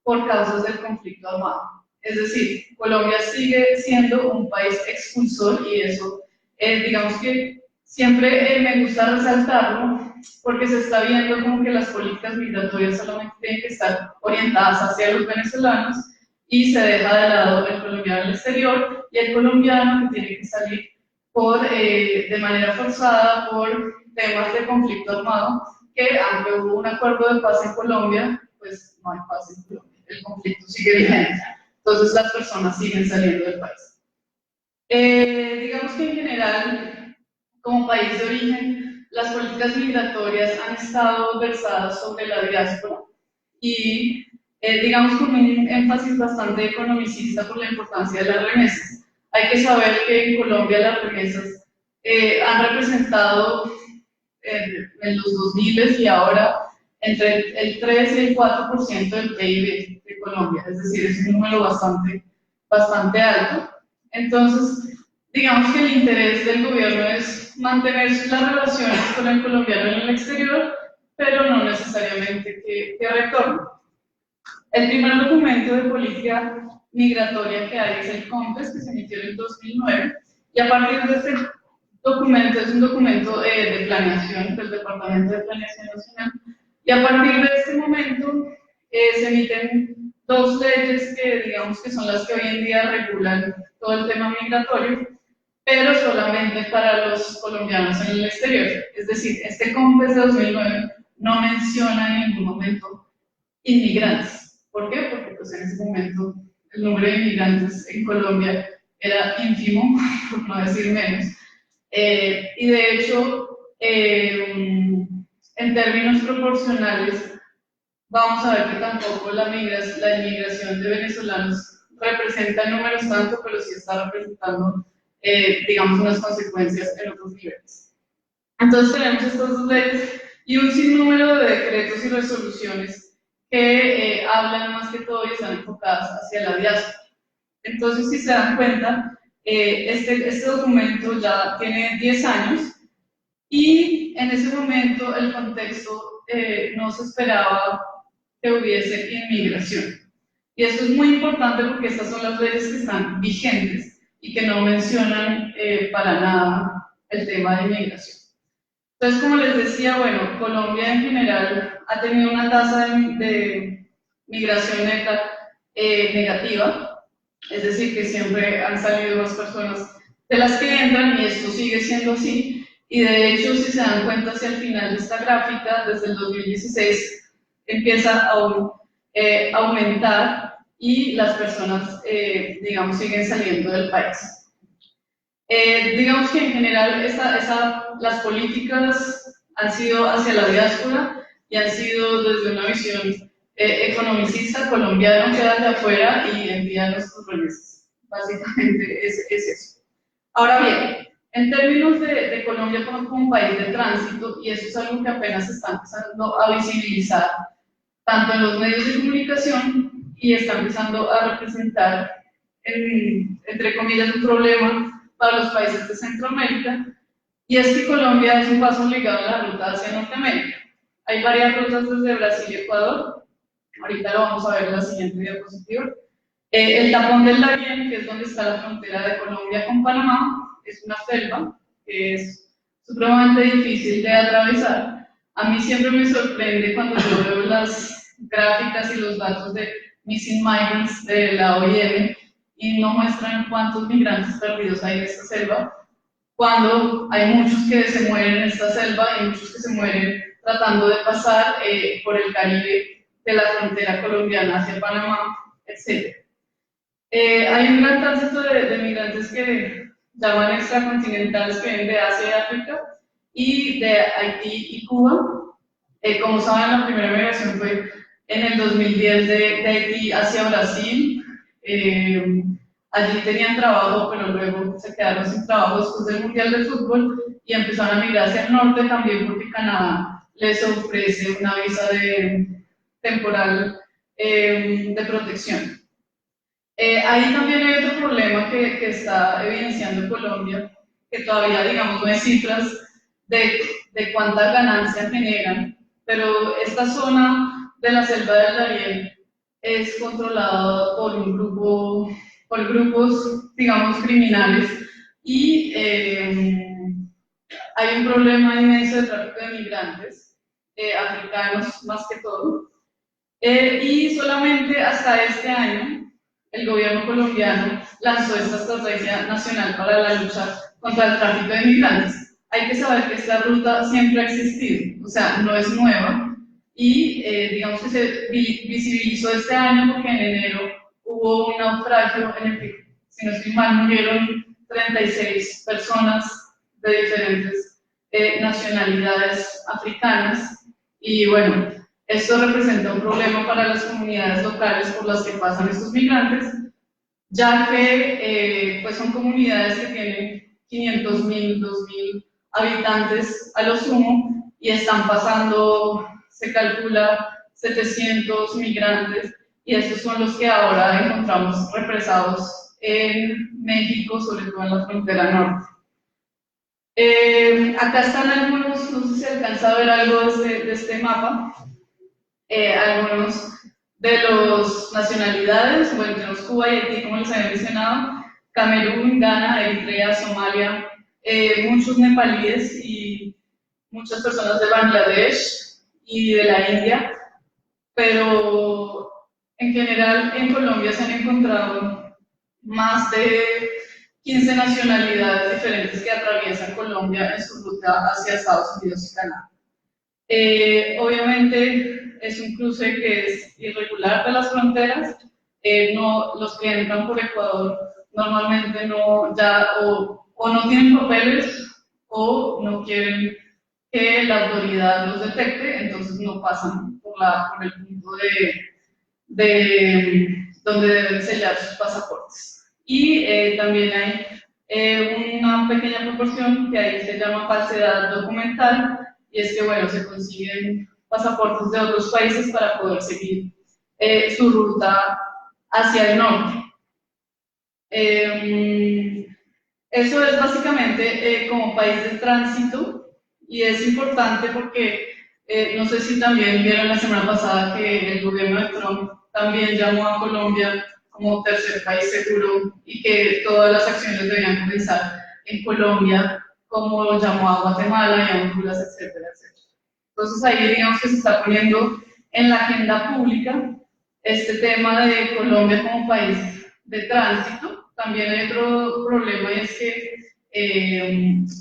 por causas del conflicto armado. Es decir, Colombia sigue siendo un país expulsor y eso, digamos que siempre me gusta resaltarlo porque se está viendo como que las políticas migratorias solamente tienen que estar orientadas hacia los venezolanos y se deja de lado el colombiano al exterior y el colombiano que tiene que salir de manera forzada por temas de conflicto armado, que aunque hubo un acuerdo de paz en Colombia, pues no hay paz en Colombia, el conflicto sigue vigente, entonces las personas siguen saliendo del país. Digamos que en general, como país de origen, las políticas migratorias han estado versadas sobre la diáspora y digamos con un énfasis bastante economicista por la importancia de las remesas. Hay que saber que en Colombia las remesas han representado en los 2000 y ahora entre el 3 y el 4% del PIB de Colombia, es decir, es un número bastante alto. Entonces, digamos que el interés del gobierno es mantener las relaciones con el colombiano en el exterior, pero no necesariamente que retorne. El primer documento de política migratoria que hay es el COMPES, que se emitió en el 2009, y a partir de este documento, es un documento de planeación del Departamento de Planeación Nacional, y a partir de este momento se emiten dos leyes que digamos que son las que hoy en día regulan todo el tema migratorio, pero solamente para los colombianos en el exterior. Es decir, este COMPES de 2009 no menciona en ningún momento inmigrantes. ¿Por qué? Porque pues, en ese momento el número de inmigrantes en Colombia era ínfimo, por no decir menos. Y de hecho, en términos proporcionales, vamos a ver que tampoco la inmigración de venezolanos representa números tanto, pero sí está representando, digamos, unas consecuencias en otros niveles. Entonces tenemos estas dos leyes y un sinnúmero de decretos y resoluciones que hablan más que todo y están enfocadas hacia la diáspora. Entonces, si se dan cuenta, este documento ya tiene 10 años y en ese momento el contexto no se esperaba que hubiese inmigración. Y esto es muy importante porque estas son las leyes que están vigentes y que no mencionan para nada el tema de inmigración. Entonces, como les decía, bueno, Colombia en general ha tenido una tasa de migración neta negativa, es decir, que siempre han salido más personas de las que entran y esto sigue siendo así. Y de hecho, si se dan cuenta hacia el final de esta gráfica, desde el 2016 empieza a aumentar y las personas, digamos, siguen saliendo del país. Digamos que en general las políticas han sido hacia la diáspora y han sido desde una visión economicista, colombiano queda de afuera y envía nuestros remesas. Básicamente es eso. Ahora bien, en términos de Colombia como un país de tránsito, y eso es algo que apenas se está empezando a visibilizar, tanto en los medios de comunicación y está empezando a representar, entre comillas, un problema para los países de Centroamérica, y es que Colombia es un paso obligado a la ruta hacia Norteamérica. Hay varias rutas desde Brasil y Ecuador, ahorita lo vamos a ver en la siguiente diapositiva. El tapón del Darién, que es donde está la frontera de Colombia con Panamá, es una selva que es supremamente difícil de atravesar. A mí siempre me sorprende cuando yo veo las gráficas y los datos de Missing Migrants de la OIM y no muestran cuántos migrantes perdidos hay en esta selva, cuando hay muchos que se mueren en esta selva y muchos que se mueren tratando de pasar por el Caribe de la frontera colombiana hacia Panamá etc. Hay un gran tránsito de migrantes que llaman extracontinentales que vienen de Asia y África y de Haití y Cuba. Como saben, la primera migración fue en el 2010 de Haití hacia Brasil. Allí tenían trabajo, pero luego se quedaron sin trabajo después del Mundial de Fútbol y empezaron a migrar hacia el norte también porque Canadá les ofrece una visa temporal de protección. Ahí también hay otro problema que está evidenciando Colombia, que todavía, digamos, no hay cifras de cuánta ganancia generan, pero esta zona de la selva del Darién es controlada por grupos, digamos, criminales y hay un problema inmenso de tráfico de migrantes, africanos más que todo, y solamente hasta este año el gobierno colombiano lanzó esta estrategia nacional para la lucha contra el tráfico de migrantes. Hay que saber que esta ruta siempre ha existido, o sea, no es nueva, y digamos que se visibilizó este año porque en enero hubo un naufragio en el que, si no estoy mal, murieron 36 personas de diferentes nacionalidades africanas, y bueno, esto representa un problema para las comunidades locales por las que pasan estos migrantes, ya que pues son comunidades que tienen 500.000, 2.000 habitantes a lo sumo y están pasando, se calcula, 700 migrantes, y estos son los que ahora encontramos represados en México, sobre todo en la frontera norte. Acá están algunos, no sé si se alcanza a ver algo de este mapa. Algunos de las nacionalidades, bueno, tenemos Cuba y Haití, como les había mencionado, Camerún, Ghana, Eritrea, Somalia, muchos nepalíes y muchas personas de Bangladesh y de la India, pero en general en Colombia se han encontrado más de 15 nacionalidades diferentes que atraviesan Colombia en su ruta hacia Estados Unidos y Canadá. Obviamente es un cruce que es irregular de las fronteras, los que entran por Ecuador normalmente no, ya o no tienen papeles o no quieren que la autoridad los detecte, entonces no pasan por el punto de donde deben sellar sus pasaportes. Y también hay una pequeña proporción que ahí se llama falsedad documental, y es que, bueno, se consiguen pasaportes de otros países para poder seguir su ruta hacia el norte. Eso es básicamente como país de tránsito, y es importante porque no sé si también vieron la semana pasada que el gobierno de Trump también llamó a Colombia como tercer país seguro y que todas las acciones deberían comenzar en Colombia, como llamó a Guatemala y a Honduras, etcétera, etcétera. Entonces ahí digamos que se está poniendo en la agenda pública este tema de Colombia como país de tránsito. También hay otro problema, y es que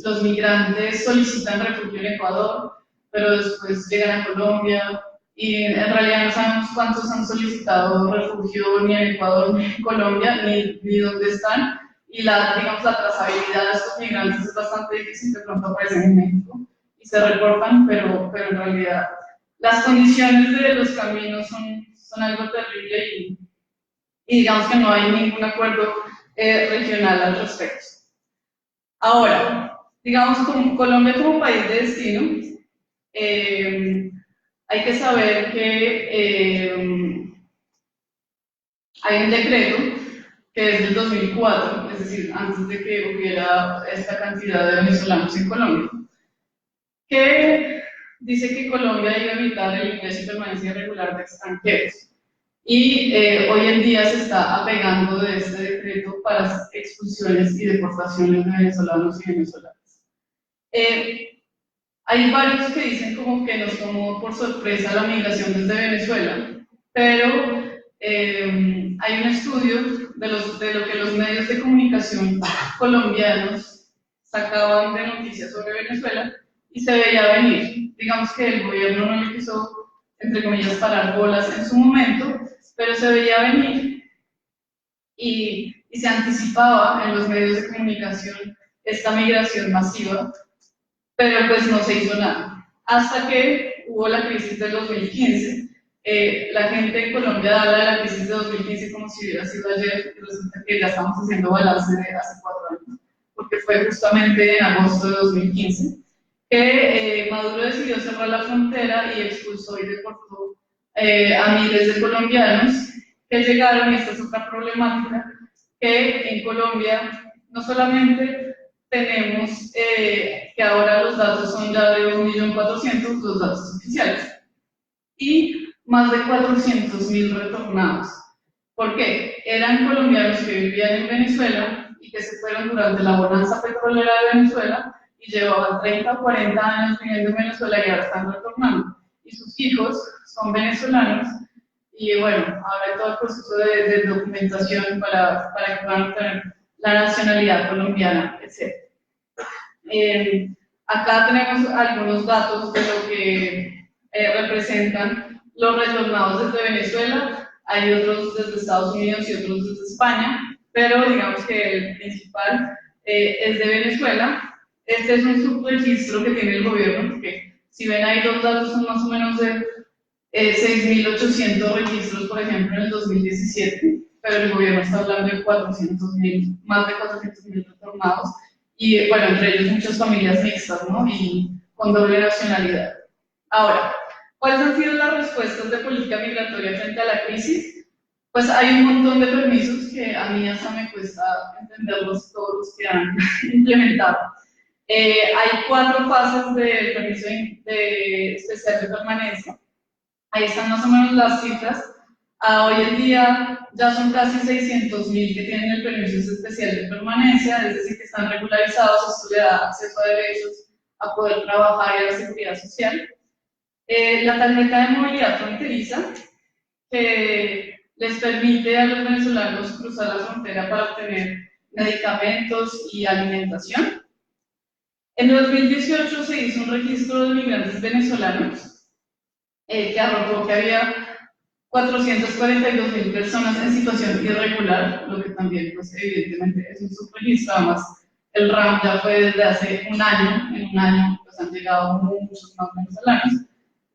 los migrantes solicitan refugio en Ecuador, pero después llegan a Colombia y en realidad no sabemos cuántos han solicitado refugio ni en Ecuador ni en Colombia, ni dónde están. Y la trazabilidad de estos migrantes es bastante difícil, de pronto aparecen en México y se reportan, pero en realidad las condiciones de los caminos son algo terrible, y digamos que no hay ningún acuerdo regional al respecto. Ahora, digamos, Colombia como país de destino, hay que saber que hay un decreto que es del 2004, es decir, antes de que hubiera esta cantidad de venezolanos en Colombia, que dice que Colombia debe evitar el ingreso y permanencia irregular de extranjeros. Y hoy en día se está apegando de este decreto para expulsiones y deportaciones de venezolanos y venezolanas. Hay varios que dicen como que nos tomó por sorpresa la migración desde Venezuela, pero hay un estudio de lo que los medios de comunicación colombianos sacaban de noticias sobre Venezuela y se veía venir. Digamos que el gobierno no le quiso, entre comillas, parar bolas en su momento, pero se veía venir y se anticipaba en los medios de comunicación esta migración masiva, pero pues no se hizo nada. Hasta que hubo la crisis del 2015, la gente en Colombia habla de la crisis de 2015 como si hubiera sido ayer, y resulta que ya estamos haciendo balance de hace 4 años, porque fue justamente en agosto de 2015 que Maduro decidió cerrar la frontera y expulsó y deportó a miles de colombianos que llegaron, y esta es otra problemática, que en Colombia no solamente tenemos que ahora los datos son ya de 1.400.000, los datos oficiales, y más de 400.000 retornados. ¿Por qué? Eran colombianos que vivían en Venezuela y que se fueron durante la bonanza petrolera de Venezuela y llevaban 30 o 40 años viviendo en Venezuela y ahora están retornando. Y sus hijos son venezolanos y bueno, ahora hay todo el proceso de documentación para que puedan obtener la nacionalidad colombiana, etc. Acá tenemos algunos datos de lo que representan los retornados desde Venezuela. Hay otros desde Estados Unidos y otros desde España, pero digamos que el principal es de Venezuela. Este es un subregistro que tiene el gobierno, porque si ven ahí los datos son más o menos de 6.800 registros, por ejemplo, en el 2017, pero el gobierno está hablando de 400.000, más de 400.000 retornados, y bueno, entre ellos muchas familias mixtas, ¿no? Y con doble nacionalidad. Ahora, ¿cuáles han sido las respuestas de política migratoria frente a la crisis? Pues hay un montón de permisos que a mí hasta me cuesta entenderlos todos los que han implementado. Hay 4 fases de permiso de especial de permanencia. Ahí están más o menos las cifras. Hoy en día ya son casi 600.000 que tienen el permiso especial de permanencia, es decir, que están regularizados, esto le da acceso a derechos, a poder trabajar y a la seguridad social. La tarjeta de movilidad fronteriza, que les permite a los venezolanos cruzar la frontera para obtener medicamentos y alimentación. En 2018 se hizo un registro de migrantes venezolanos que arrojó que había 442.000 personas en situación irregular, lo que también, pues, evidentemente es un subregistro. Además, el RAM ya fue desde hace un año, en un año pues, han llegado muchos más venezolanos.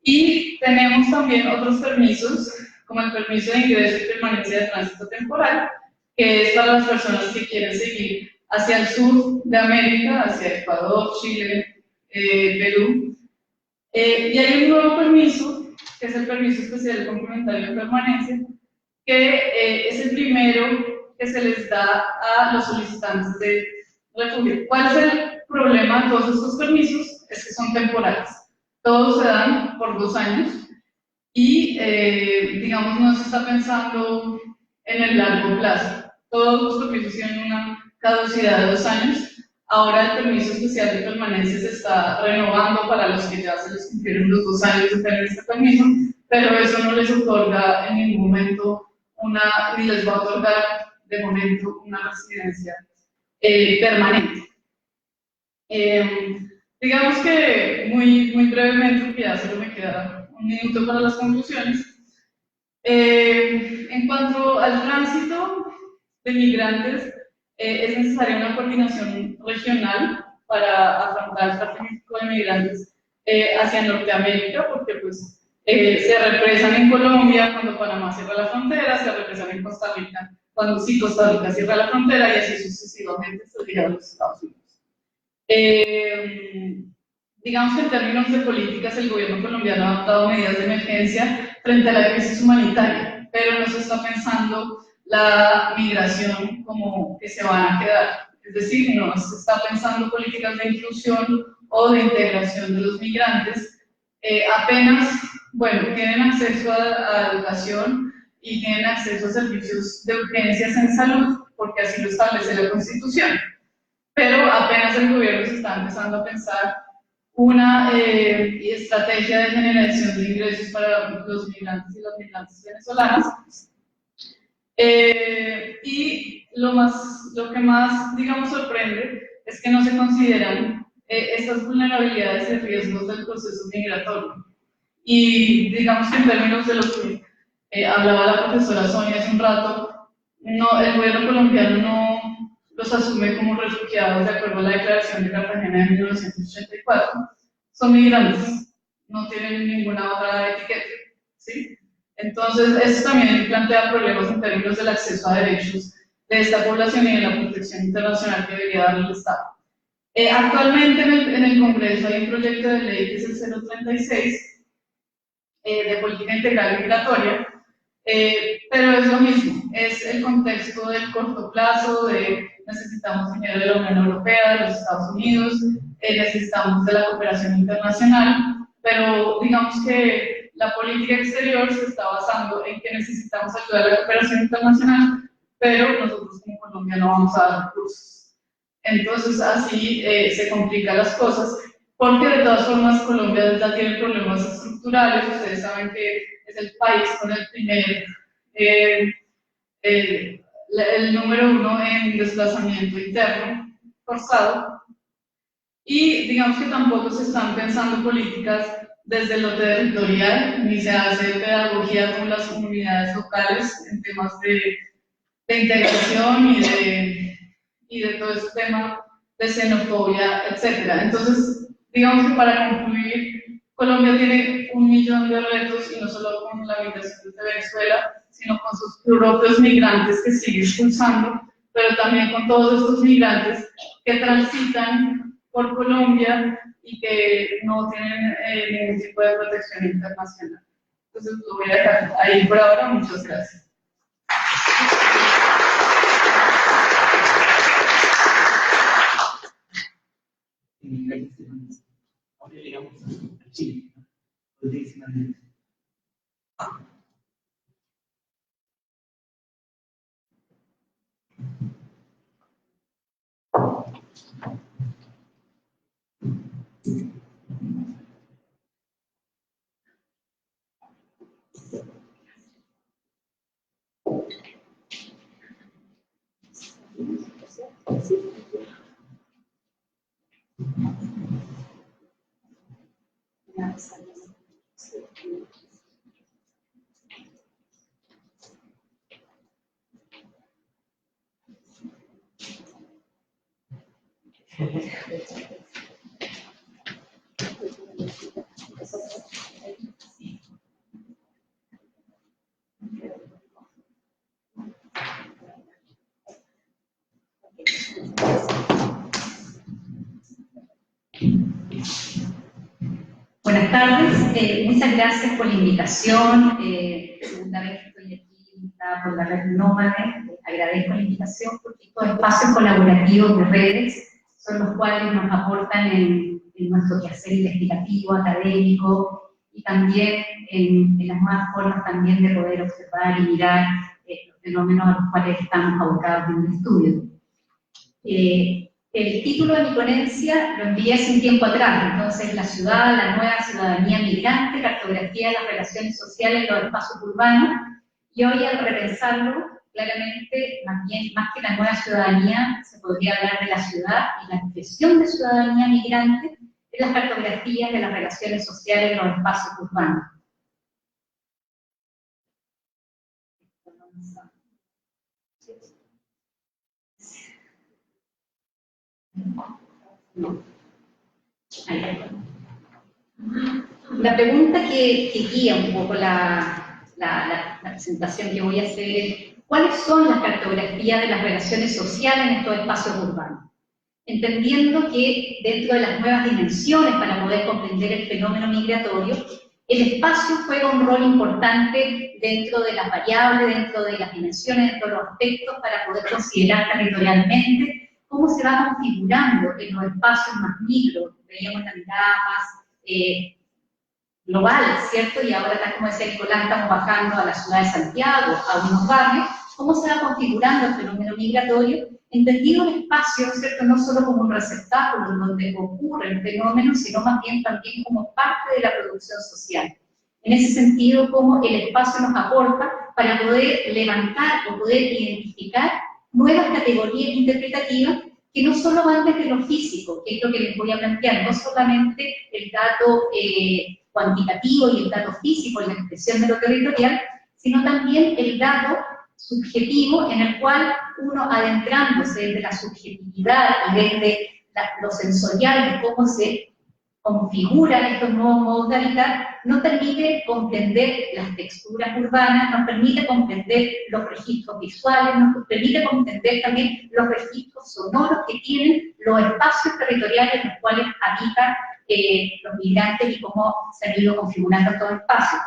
Y tenemos también otros permisos, como el permiso de ingreso y permanencia de tránsito temporal, que es para las personas que quieren seguir hacia el sur de América, hacia Ecuador, Chile, Perú. Y hay un nuevo permiso, que es el permiso especial complementario de permanencia, que es el primero que se les da a los solicitantes de refugio. ¿Cuál es el problema de todos estos permisos? Es que son temporales. Todos se dan por 2 años y, digamos, no se está pensando en el largo plazo. Todos los permisos tienen una caducidad de 2 años. Ahora el permiso especial de permanencia se está renovando para los que ya se les cumplieron los 2 años de tener este permiso, pero eso no les otorga en ningún momento ni les va a otorgar de momento una residencia permanente. Digamos que muy brevemente, porque ya solo me queda 1 minuto para las conclusiones. En cuanto al tránsito de migrantes, es necesaria una coordinación regional para afrontar el tráfico de migrantes hacia Norteamérica, porque pues, se represan en Colombia cuando Panamá cierra la frontera, se represan en Costa Rica cuando sí Costa Rica cierra la frontera, y así sucesivamente hasta llegar a los Estados Unidos. Digamos que en términos de políticas el gobierno colombiano ha adoptado medidas de emergencia frente a la crisis humanitaria, pero no se está pensando la migración como que se van a quedar. Es decir, no se está pensando políticas de inclusión o de integración de los migrantes. Apenas, bueno, tienen acceso a educación y tienen acceso a servicios de urgencias en salud, porque así lo establece la Constitución. Pero apenas el gobierno se está empezando a pensar una estrategia de generación de ingresos para los migrantes y las migrantes venezolanas. Y lo que más, digamos, sorprende es que no se consideran estas vulnerabilidades y riesgos del proceso migratorio. Y digamos que en términos de lo que hablaba la profesora Sonia hace un rato, no, el gobierno colombiano no los asume como refugiados de acuerdo a la Declaración de Cartagena de 1984, son migrantes, no tienen ninguna otra etiqueta, ¿sí? Entonces, eso también plantea problemas en términos del acceso a derechos de esta población y de la protección internacional que debería dar el Estado. Actualmente en el Congreso hay un proyecto de ley que es el 036 de política integral migratoria, pero es lo mismo, es el contexto del corto plazo, de necesitamos dinero de la Unión Europea, de los Estados Unidos, necesitamos de la cooperación internacional, pero digamos que la política exterior se está basando en que necesitamos ayuda de la cooperación internacional, pero nosotros como Colombia no vamos a dar recursos. Entonces así se complican las cosas, porque de todas formas Colombia ya tiene problemas estructurales. Ustedes saben que es el país con el primer, el número 1 en desplazamiento interno forzado, y digamos que tampoco se están pensando políticas desde lo territorial, ni se hace pedagogía con las comunidades locales en temas de integración y de todo ese tema de xenofobia, etc. Entonces, digamos que para concluir, Colombia tiene 1 millón de retos, y no solo con la migración de Venezuela, sino con sus propios migrantes que sigue expulsando, pero también con todos estos migrantes que transitan por Colombia y que no tienen ningún tipo de protección internacional. Entonces, lo voy a dejar ahí por ahora. Muchas gracias. Ahora llegamos a Chile. Buenas tardes, muchas gracias por la invitación. Segunda vez que estoy aquí invitada por la Red Nómade. Agradezco la invitación porque estos espacios colaborativos de redes son los cuales nos aportan en nuestro quehacer investigativo, académico, y también en las nuevas formas también de poder observar y mirar los fenómenos a los cuales estamos abocados en el estudio. El título de mi ponencia lo envié hace un tiempo atrás, entonces la ciudad, la nueva ciudadanía migrante, cartografía de las relaciones sociales en los espacios urbanos, y hoy al repensarlo, claramente, más que la nueva ciudadanía, se podría hablar de la ciudad y la expresión de ciudadanía migrante en las cartografías de las relaciones sociales en los espacios urbanos. La pregunta que guía un poco la presentación que voy a hacer es: ¿cuáles son las cartografías de las relaciones sociales en estos espacios urbanos? Entendiendo que dentro de las nuevas dimensiones para poder comprender el fenómeno migratorio, el espacio juega un rol importante dentro de las variables, dentro de las dimensiones, dentro de los aspectos para poder considerar territorialmente cómo se va configurando en los espacios más micro. Veíamos la mirada más global, ¿cierto? Y ahora, tal como decía Nicolás, estamos bajando a la ciudad de Santiago, a unos barrios, cómo se va configurando el fenómeno migratorio, entendido el espacio, ¿cierto? No solo como un receptáculo en donde ocurre el fenómeno, sino más bien también como parte de la producción social. En ese sentido, cómo el espacio nos aporta para poder levantar o poder identificar nuevas categorías interpretativas que no solo van desde lo físico, que es lo que les voy a plantear, no solamente el dato cuantitativo y el dato físico en la expresión de lo territorial, sino también el dato subjetivo en el cual uno, adentrándose desde la subjetividad y desde lo sensorial de cómo se configuran estos nuevos modos de habitar, nos permite comprender las texturas urbanas, nos permite comprender los registros visuales, nos permite comprender también los registros sonoros que tienen los espacios territoriales en los cuales habitan los migrantes y cómo se han ido configurando estos espacios.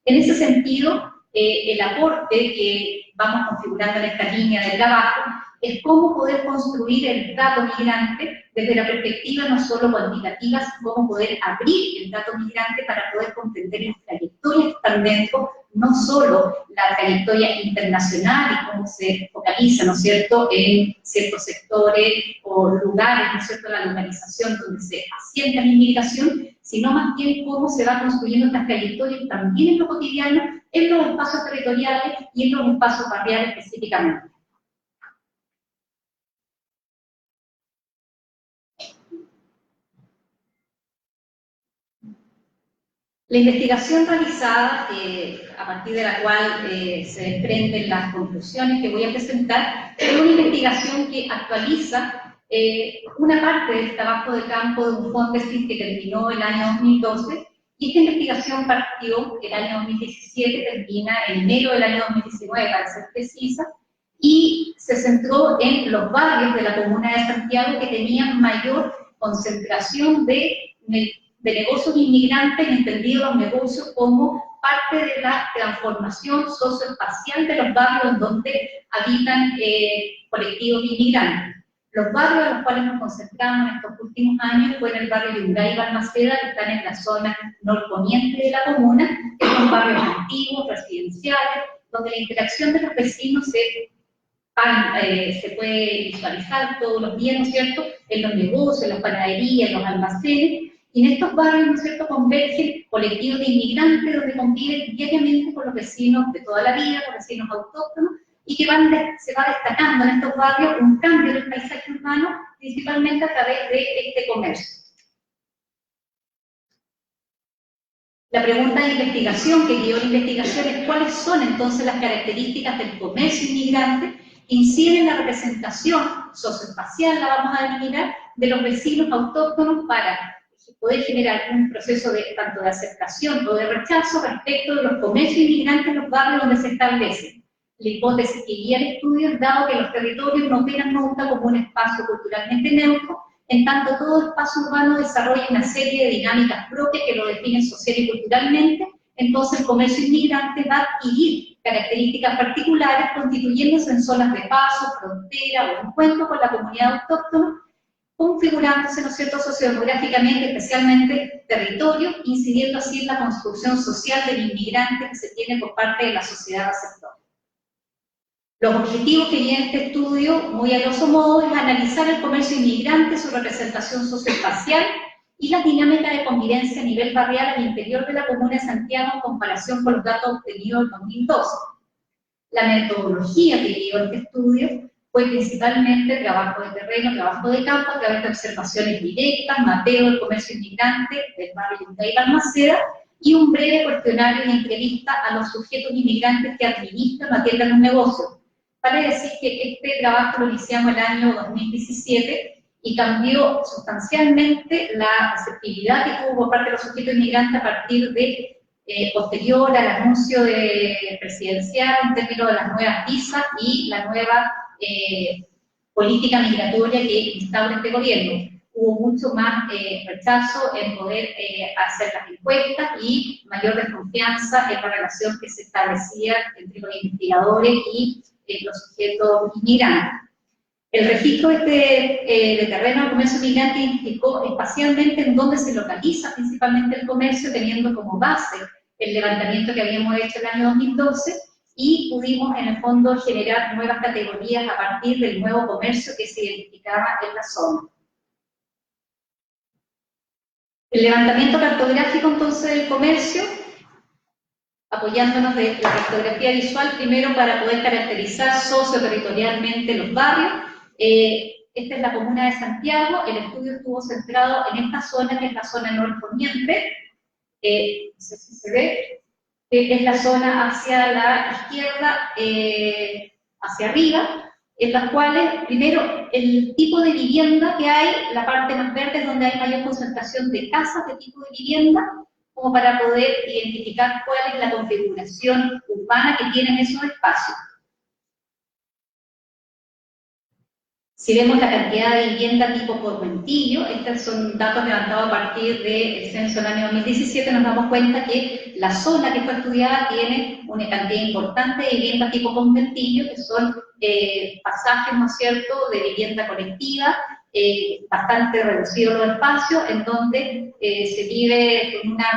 En ese sentido, el aporte que vamos configurando en esta línea de trabajo es cómo poder construir el dato migrante desde la perspectiva no solo cuantitativa, sino cómo poder abrir el dato migrante para poder comprender las trayectorias que están dentro, no solo la trayectoria internacional y cómo se focaliza, ¿no es cierto?, en ciertos sectores o lugares, ¿no es cierto?, la localización donde se asienta la inmigración, sino más bien cómo se va construyendo estas trayectorias también en lo cotidiano, en los espacios territoriales y en los espacios barriales específicamente. La investigación realizada, a partir de la cual se desprenden las conclusiones que voy a presentar, es una investigación que actualiza una parte del trabajo de campo de un Fondesit que terminó el año 2012, y esta investigación partió el año 2017, termina en enero del año 2019, para ser precisa, y se centró en los barrios de la comuna de Santiago que tenían mayor concentración de negocios inmigrantes, entendidos los negocios como parte de la transformación socioespacial de los barrios en donde habitan colectivos inmigrantes. Los barrios a los cuales nos concentramos en estos últimos años fueron el barrio Yungay y Balmaceda, que están en la zona norponiente de la comuna, que son barrios antiguos, residenciales, donde la interacción de los vecinos se puede visualizar todos los días, ¿no es cierto?, en los negocios, en las panaderías, en los almacenes. Y en estos barrios, ¿no es cierto?, convergen colectivos de inmigrantes donde conviven diariamente con los vecinos de toda la vida, con vecinos autóctonos, y que se va destacando en estos barrios un cambio del paisaje urbano, principalmente a través de este comercio. La pregunta de investigación que guió la investigación es cuáles son entonces las características del comercio inmigrante que inciden en la representación socioespacial, la vamos a denominar, de los vecinos autóctonos para poder generar un proceso tanto de aceptación o de rechazo respecto de los comercios inmigrantes en los barrios donde se establecen. La hipótesis que guía el estudio es dado que los territorios no operan nunca como un espacio culturalmente neutro, en tanto todo espacio urbano desarrolla una serie de dinámicas propias que lo definen social y culturalmente, entonces el comercio inmigrante va a adquirir características particulares constituyéndose en zonas de paso, frontera o encuentro con la comunidad autóctona, configurándose, ¿no es cierto?, sociodemográficamente, especialmente territorio, incidiendo así en la construcción social del inmigrante que se tiene por parte de la sociedad receptora. Los objetivos que guían este estudio, muy a grosso modo, es analizar el comercio inmigrante, su representación socioespacial y las dinámicas de convivencia a nivel barrial al interior de la comuna de Santiago en comparación con los datos obtenidos en 2012. La metodología que guió este estudio fue principalmente trabajo de terreno, trabajo de campo, a través de observaciones directas, mapeo del comercio inmigrante del barrio Yungay y Balmaceda, y un breve cuestionario y entrevista a los sujetos inmigrantes que administran o atienden los negocios. Vale decir que este trabajo lo iniciamos el año 2017 y cambió sustancialmente la aceptabilidad que tuvo por parte de los sujetos inmigrantes a partir de posterior al anuncio presidencial en términos de las nuevas visas y la nueva política migratoria que instaura este gobierno. Hubo mucho más rechazo en poder hacer las encuestas y mayor desconfianza en la relación que se establecía entre los investigadores y los sujetos inmigrantes. El registro de terreno del comercio migrante indicó espacialmente en dónde se localiza principalmente el comercio, teniendo como base el levantamiento que habíamos hecho el año 2012, y pudimos en el fondo generar nuevas categorías a partir del nuevo comercio que se identificaba en la zona. El levantamiento cartográfico entonces del comercio, apoyándonos de la cartografía visual, primero para poder caracterizar socioterritorialmente los barrios. Esta es la comuna de Santiago, el estudio estuvo centrado en esta zona, que es la zona norponiente, no sé si se ve, que es la zona hacia la izquierda, hacia arriba, en las cuales, primero, el tipo de vivienda que hay, la parte más verde es donde hay mayor concentración de casas de tipo de vivienda, como para poder identificar cuál es la configuración urbana que tienen esos espacios. Si vemos la cantidad de vivienda tipo Formentillo, estos son datos levantados a partir del censo del año 2017, nos damos cuenta que la zona que fue estudiada tiene una cantidad importante de vivienda tipo Formentillo, que son pasajes, ¿no es cierto?, de vivienda colectiva, bastante reducidos los espacios, en donde se vive con una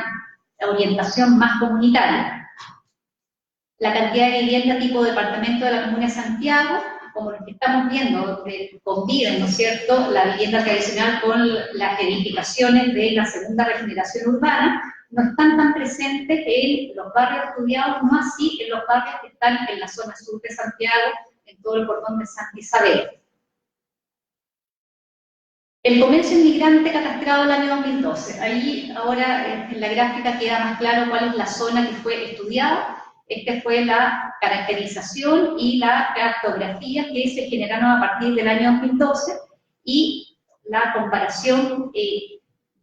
orientación más comunitaria. La cantidad de vivienda tipo departamento de la Comuna de Santiago, como los que estamos viendo, donde conviven, ¿no es cierto?, la vivienda tradicional con las edificaciones de la segunda regeneración urbana, no están tan presentes en los barrios estudiados, no así en los barrios que están en la zona sur de Santiago, en todo el cordón de Santa Isabel. El comercio inmigrante catastrado el año 2012. Ahí ahora en la gráfica queda más claro cuál es la zona que fue estudiada. Esta fue la caracterización y la cartografía que se generaron a partir del año 2012 y la comparación,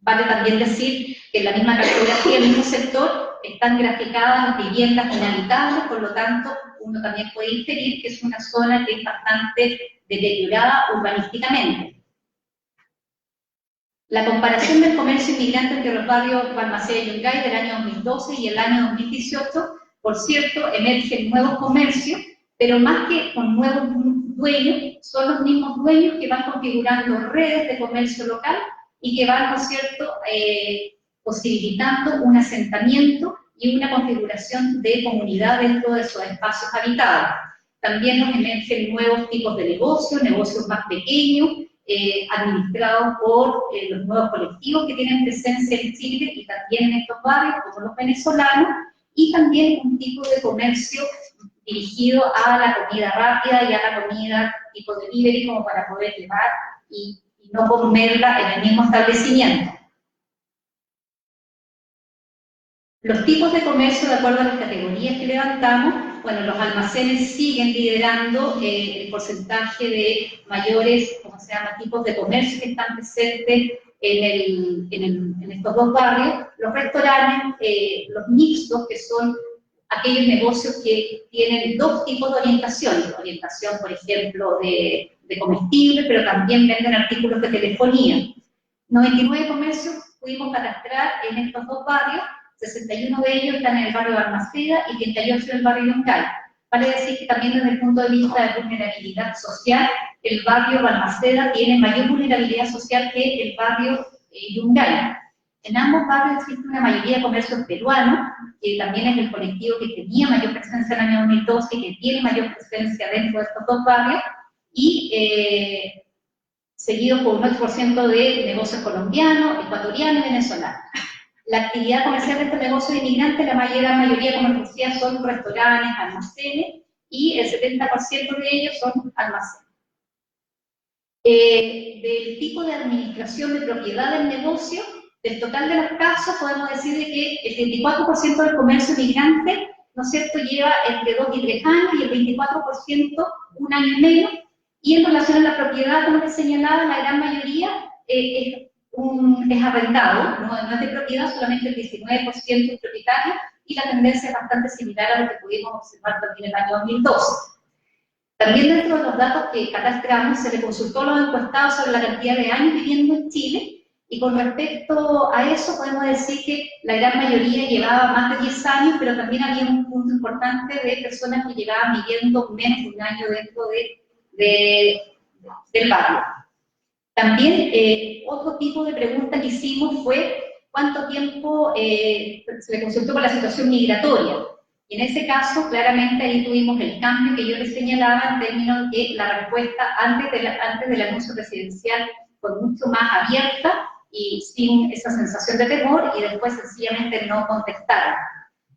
vale también decir que en la misma cartografía, el mismo sector, están graficadas las viviendas inhabitables, por lo tanto, uno también puede inferir que es una zona que es bastante deteriorada urbanísticamente. La comparación del comercio inmigrante entre los barrios Balmaceda y Yungay del año 2012 y el año 2018, por cierto, emergen nuevos comercios, pero más que con nuevos dueños, son los mismos dueños que van configurando redes de comercio local y que van, ¿no es cierto?, posibilitando un asentamiento y una configuración de comunidad dentro de esos espacios habitados. También nos emergen nuevos tipos de negocios más pequeños, administrados por los nuevos colectivos que tienen presencia en Chile y también en estos barrios, como los venezolanos, y también un tipo de comercio dirigido a la comida rápida y a la comida tipo delivery, como para poder llevar y no comerla en el mismo establecimiento. Los tipos de comercio, de acuerdo a las categorías que levantamos, bueno, los almacenes siguen liderando el porcentaje de mayores, ¿cómo se llama?, tipos de comercio que están presentes en estos dos barrios. Los restaurantes, los mixtos, que son aquellos negocios que tienen dos tipos de orientación, por ejemplo, de comestibles, pero también venden artículos de telefonía. 99 comercios pudimos catastrar en estos dos barrios, 61 de ellos están en el barrio de Balmaceda y 38 en el barrio Yungay. Vale decir que también desde el punto de vista de vulnerabilidad social, el barrio Balmaceda tiene mayor vulnerabilidad social que el barrio Yungay. En ambos barrios existe una mayoría de comercios peruanos, que también es el colectivo que tenía mayor presencia en el año 2012 y que tiene mayor presencia dentro de estos dos barrios, y seguido por un 8% de negocios colombianos, ecuatorianos y venezolanos. La actividad comercial de este negocio de inmigrantes, la mayoría, como les decía, son restaurantes, almacenes, y el 70% de ellos son almacenes. Del tipo de administración de propiedad del negocio, del total de los casos, podemos decir de que el 34% del comercio migrante, ¿no es cierto?, lleva entre 2 y 3 años, y el 24% un año y medio, y en relación a la propiedad, como les señalaba, la gran mayoría es arrendado, no es de propiedad, solamente el 19% es propietario, y la tendencia es bastante similar a lo que pudimos observar también en el año 2012. También dentro de los datos que catastramos, se le consultó a los encuestados sobre la cantidad de años viviendo en Chile, y con respecto a eso podemos decir que la gran mayoría llevaba más de 10 años, pero también había un punto importante de personas que llevaban viviendo menos de un año dentro del barrio. También otro tipo de pregunta que hicimos fue cuánto tiempo se le consultó por la situación migratoria. Y en ese caso, claramente ahí tuvimos el cambio que yo les señalaba en términos de la respuesta antes del anuncio presidencial fue mucho más abierta y sin esa sensación de temor, y después sencillamente no contestaron.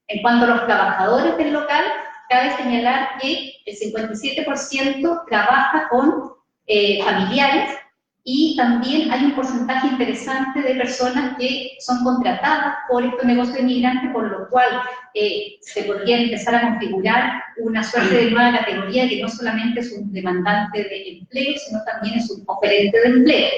En cuanto a los trabajadores del local, cabe señalar que el 57% trabaja con familiares, y también hay un porcentaje interesante de personas que son contratadas por estos negocios de inmigrantes, por lo cual se podría empezar a configurar una suerte de nueva categoría que no solamente es un demandante de empleo, sino también es un oferente de empleo.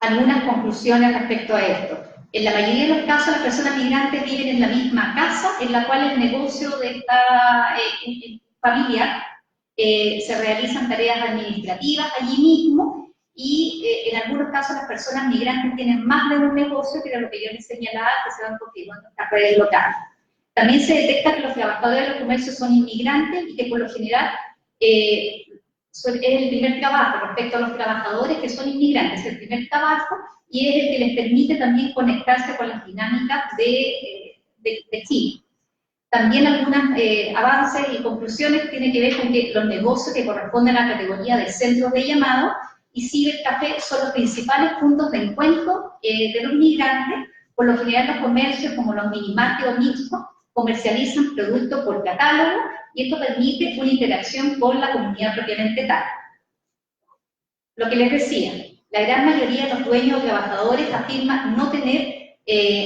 Algunas conclusiones respecto a esto. En la mayoría de los casos, las personas migrantes viven en la misma casa en la cual el negocio de esta familia se realizan tareas administrativas allí mismo y en algunos casos las personas migrantes tienen más de un negocio, que era lo que yo les señalaba, que se van configurando estas redes locales. También se detecta que los trabajadores de los comercios son inmigrantes y que por lo general es el primer trabajo respecto a los trabajadores que son inmigrantes, es el primer trabajo y es el que les permite también conectarse con las dinámicas de Chile. También algunos avances y conclusiones tienen que ver con que los negocios que corresponden a la categoría de centros de llamado y cibercafé son los principales puntos de encuentro de los migrantes. Por lo general los comercios como los minimarkets o mixtos comercializan productos por catálogo y esto permite una interacción con la comunidad propiamente tal. Lo que les decía, la gran mayoría de los dueños o trabajadores afirman no tener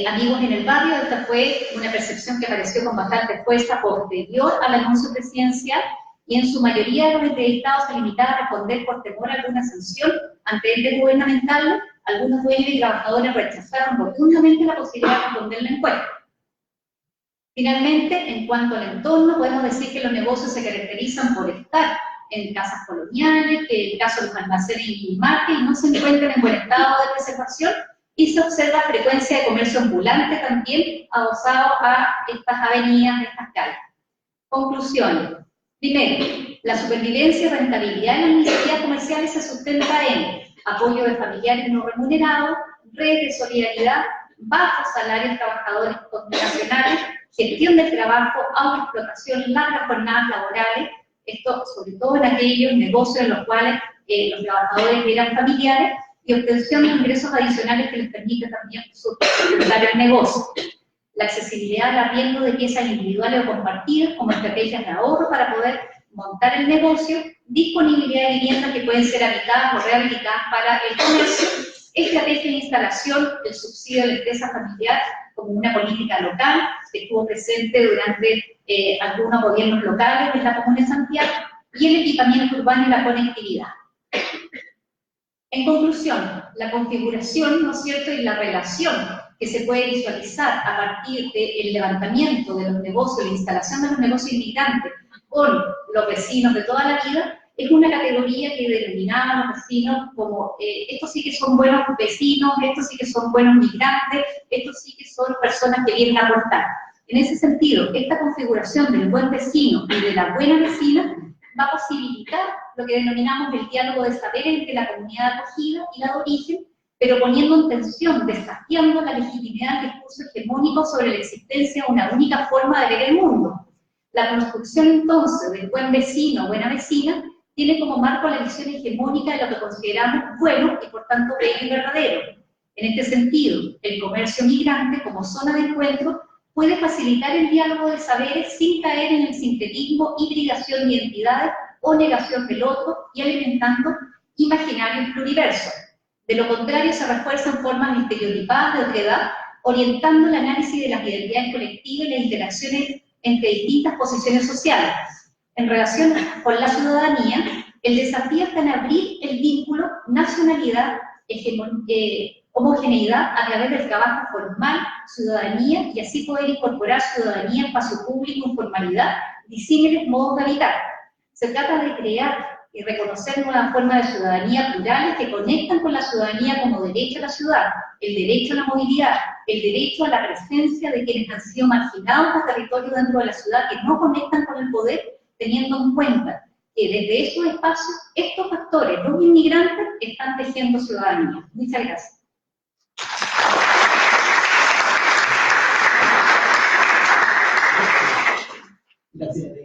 amigos en el barrio. Esta fue una percepción que apareció con bastante fuerza posterior al anuncio presidencial y en su mayoría de los entrevistados se limitaba a responder por temor a alguna sanción ante entes gubernamentales. Algunos dueños y trabajadores rechazaron rotundamente la posibilidad de responder la encuesta. Finalmente, en cuanto al entorno, podemos decir que los negocios se caracterizan por estar en casas coloniales, que en el caso de los almacenes y minimarkets no se encuentran en buen estado de preservación y se observa frecuencia de comercio ambulante también adosado a estas avenidas, de estas calles. Conclusiones. Primero, la supervivencia y rentabilidad de las iniciativas comerciales se sustenta en apoyo de familiares no remunerados, red de solidaridad, bajos salarios trabajadores nacionales, gestión del trabajo, autoexplotación, largas jornadas laborales, esto sobre todo en aquellos negocios en los cuales los trabajadores eran familiares, y obtención de ingresos adicionales que les permite también sustentar el negocio. La accesibilidad al arriendo de piezas individuales o compartidas como estrategias de ahorro para poder montar el negocio, disponibilidad de viviendas que pueden ser habitadas o rehabilitadas para el comercio, estrategia de instalación, el subsidio de la empresa familiar como una política local que estuvo presente durante algunos gobiernos locales en la Comuna de Santiago, y el equipamiento urbano y la conectividad. En conclusión, la configuración, ¿no es cierto?, y la relación que se puede visualizar a partir del levantamiento de los negocios, la instalación de los negocios inmigrantes con los vecinos de toda la vida, es una categoría que denominaba a los vecinos como estos sí que son buenos vecinos, estos sí que son buenos migrantes, estos sí que son personas que vienen a aportar. En ese sentido, esta configuración del buen vecino y de la buena vecina va a posibilitar lo que denominamos el diálogo de saber entre la comunidad de acogida y la de origen, pero poniendo en tensión, desafiando la legitimidad del discurso hegemónico sobre la existencia de una única forma de ver el mundo. La construcción entonces del buen vecino o buena vecina tiene como marco la visión hegemónica de lo que consideramos bueno y por tanto bello y verdadero. En este sentido, el comercio migrante como zona de encuentro puede facilitar el diálogo de saberes sin caer en el sincretismo, hibridación de identidades o negación del otro y alimentando imaginarios pluriversos. De lo contrario, se refuerzan formas estereotipadas de otredad, orientando el análisis de las identidades colectivas y las interacciones entre distintas posiciones sociales. En relación con la ciudadanía, el desafío está en abrir el vínculo nacionalidad, homogeneidad a través del trabajo formal, ciudadanía, y así poder incorporar ciudadanía, espacio público, informalidad, disímiles modos de habitar. Se trata de crear y reconocer nuevas formas de ciudadanía plurales que conectan con la ciudadanía como derecho a la ciudad, el derecho a la movilidad, el derecho a la presencia de quienes han sido marginados a territorios dentro de la ciudad que no conectan con el poder, teniendo en cuenta que desde esos espacios, estos factores, los inmigrantes, están tejiendo ciudadanía. Muchas gracias. Gracias.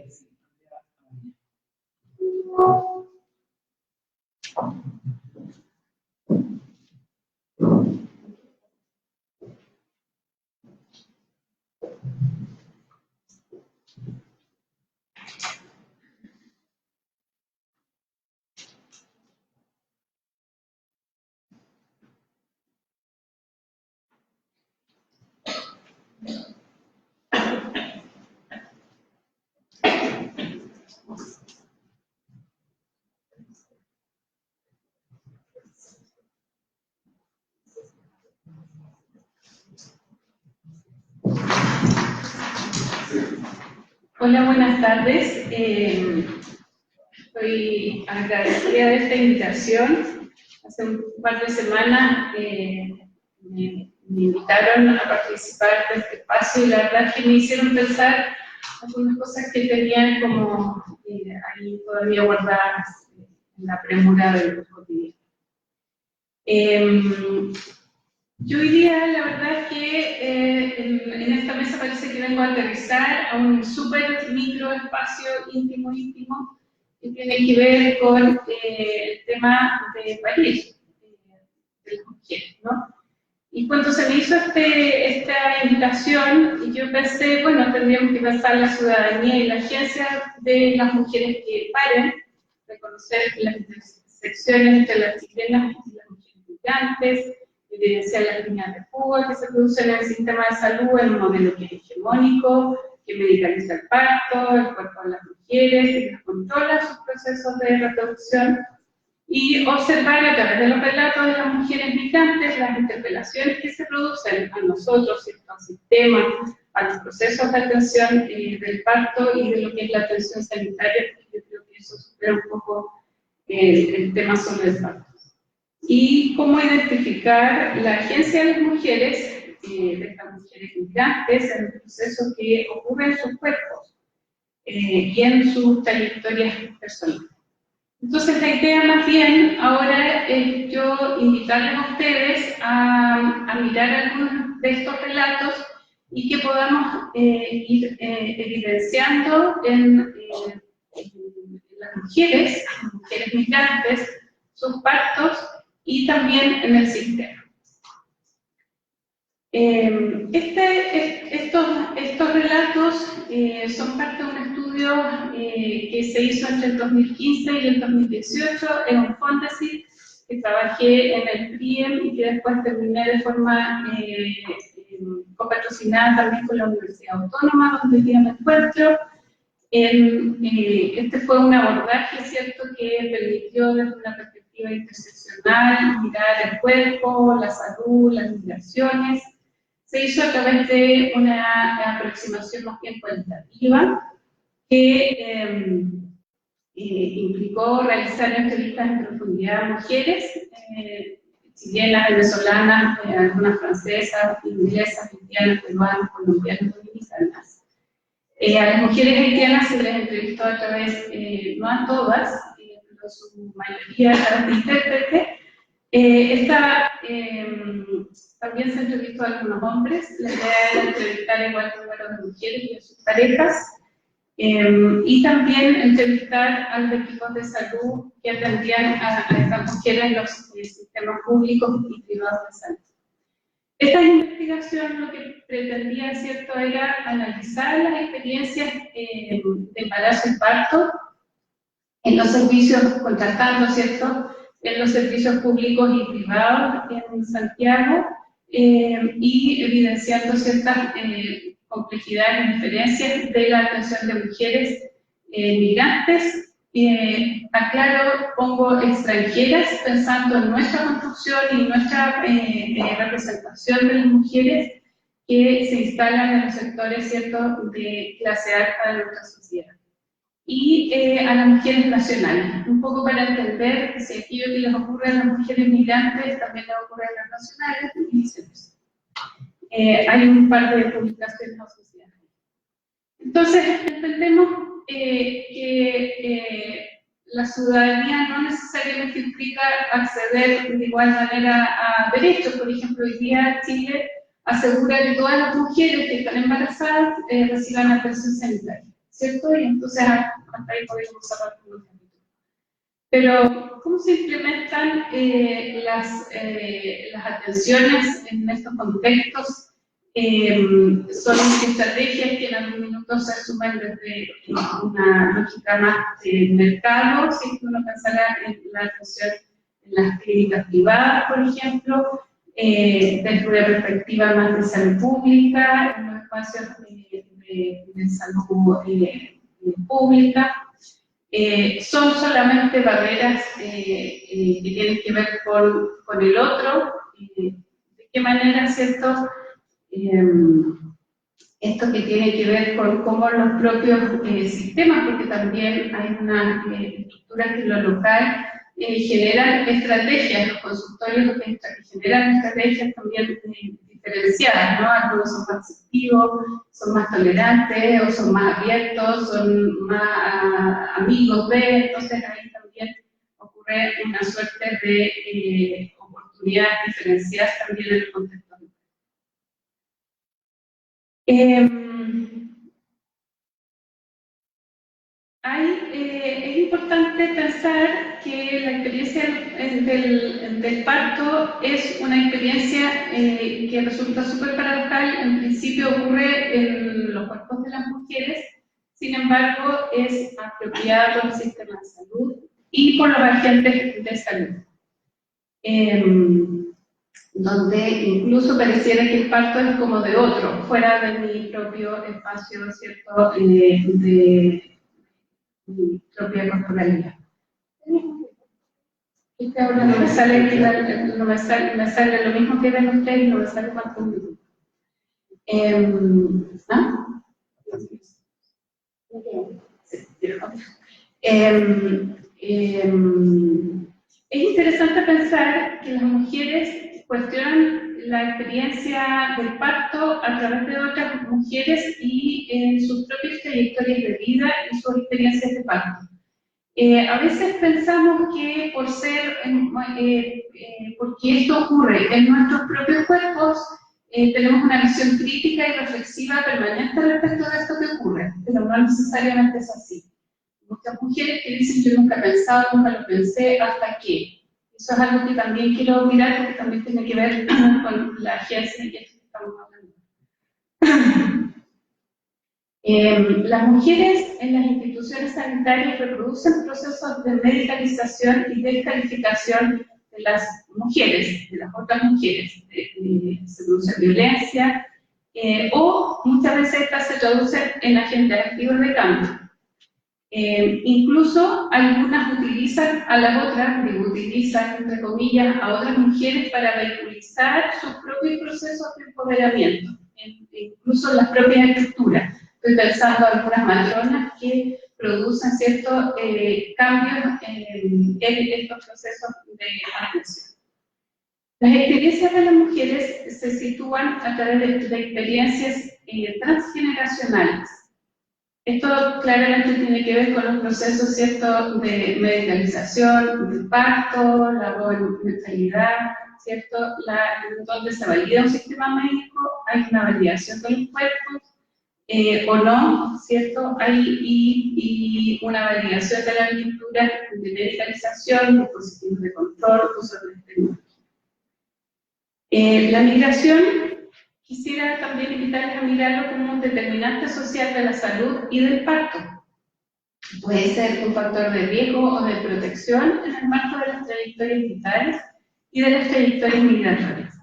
Hola, buenas tardes. Estoy agradecida de esta invitación. Hace un par de semanas me invitaron a participar de este espacio y la verdad que me hicieron pensar algunas cosas que tenían como ahí todavía guardadas en la premura del cotidiano. Yo hoy día, la verdad es que en esta mesa parece que vengo a aterrizar a un súper micro espacio íntimo que tiene que ver con el tema de parir, de las mujeres, ¿no? Y cuando se me hizo esta invitación, yo pensé, bueno, tendríamos que pensar la ciudadanía y la agencia de las mujeres que paren, reconocer las intersecciones entre las chilenas y las mujeres migrantes, evidenciar las líneas de fuga que se producen en el sistema de salud, en un modelo que es hegemónico, que medicaliza el parto, el cuerpo de las mujeres, que las controla sus procesos de reproducción, y observar a través de los relatos de las mujeres migrantes las interpelaciones que se producen a nosotros, al sistema, a los procesos de atención del parto y de lo que es la atención sanitaria, porque yo creo que eso supera un poco el tema sobre el parto. Y cómo identificar la agencia de las mujeres, de estas mujeres migrantes, en el proceso que ocurre en sus cuerpos y en sus trayectorias personales. Entonces, la idea más bien ahora es yo invitarles a ustedes a mirar algunos de estos relatos y que podamos ir evidenciando en las mujeres migrantes, sus partos y también en el sistema. Estos relatos son parte de un estudio que se hizo entre el 2015 y el 2018 en un Fondesit, que trabajé en el PRIEM y que después terminé de forma copatrocinada también con la Universidad Autónoma, donde hoy día me encuentro. Este fue un abordaje, ¿cierto?, que permitió desde una perspectiva interseccional mirar el cuerpo, la salud, las migraciones. Se hizo a través de una aproximación más bien cualitativa que implicó realizar entrevistas en profundidad a mujeres chilenas, venezolanas, algunas francesas, inglesas, haitianas, peruanas, colombianas, dominicanas. A las mujeres haitianas se les entrevistó a través, no a todas, pero su mayoría a través de intérprete. También se entrevistó a algunos hombres, la idea era entrevistar igual número de mujeres y a sus parejas, y también entrevistar a los equipos de salud que atendían a estas mujeres en los sistemas públicos y privados de salud. Esta investigación lo que pretendía, ¿cierto?, era analizar las experiencias de embarazo y parto en los servicios, contratando, ¿cierto?, en los servicios públicos y privados en Santiago, y evidenciando ciertas complejidades y diferencias de la atención de mujeres migrantes. Aclaro, pongo extranjeras, pensando en nuestra construcción y nuestra representación de las mujeres que se instalan en los sectores, ¿cierto?, de clase alta de nuestra sociedad. Y a las mujeres nacionales, un poco para entender si aquello que les ocurre a las mujeres migrantes también les ocurre a las nacionales y viceversa. Hay un par de publicaciones asociadas. Entonces, entendemos que la ciudadanía no necesariamente implica acceder de igual manera a derechos. Por ejemplo, hoy día Chile asegura que todas las mujeres que están embarazadas reciban atención sanitaria, ¿cierto? Y entonces hasta ahí podemos cerrar con los capítulos. Pero, ¿cómo se implementan las atenciones en estos contextos? Son estrategias que en algún minuto se asumen desde una lógica más de mercado, si uno pensará en la atención en las clínicas privadas, por ejemplo, desde una perspectiva más de salud pública, en los espacios de salud pública. Son solamente barreras que tienen que ver con el otro, de qué manera, ¿cierto?, esto que tiene que ver con cómo los propios sistemas, porque también hay una estructura que en lo local generan estrategias, los consultorios que generan estrategias también diferenciadas, ¿no? Algunos son más receptivos, son más tolerantes, o son más abiertos, son más amigos de, entonces ahí también ocurre una suerte de oportunidades diferenciadas también en el contexto. Es importante pensar que la experiencia del parto es una experiencia que resulta súper paradojal. En principio ocurre en los cuerpos de las mujeres, sin embargo es apropiada por el sistema de salud y por los agentes de salud. Donde incluso pareciera que el parto es como de otro, fuera de mi propio espacio, ¿cierto?, de mi propia corporalidad. Ahora no me sale, me sale lo mismo que ven ustedes, no me sale más conmigo. Es interesante pensar que las mujeres cuestionan la experiencia del parto a través de otras mujeres y sus propias trayectorias de vida y sus experiencias de parto. A veces pensamos que por ser, porque esto ocurre en nuestros propios cuerpos, tenemos una visión crítica y reflexiva permanente respecto de esto que ocurre, pero no necesariamente es así. Muchas mujeres que dicen yo nunca he pensado, nunca lo pensé, hasta que. Eso es algo que también quiero mirar porque también tiene que ver con la agencia y esto que estamos hablando. Las mujeres en las instituciones sanitarias reproducen procesos de medicalización y descalificación de las mujeres, de las otras mujeres. Se produce violencia o muchas veces estas se traducen en agentes activos de cambio. Incluso algunas utilizan a las otras, utilizan entre comillas a otras mujeres para vehiculizar sus propios procesos de empoderamiento, incluso las propias estructuras. Estoy pensando en algunas matronas que producen ciertos cambios en estos procesos de agresión. Las experiencias de las mujeres se sitúan a través de experiencias transgeneracionales. Esto claramente tiene que ver con los procesos, ¿cierto?, de medicalización, del parto, la mentalidad, ¿cierto?, donde se valida un sistema médico, hay una validación de los cuerpos, o no, ¿cierto?, y una validación de la estructura de medicalización, dispositivos de control, uso de tecnología. La migración. Quisiera también invitarles a mirarlo como un determinante social de la salud y del parto. Puede ser un factor de riesgo o de protección en el marco de las trayectorias vitales y de las trayectorias migratorias.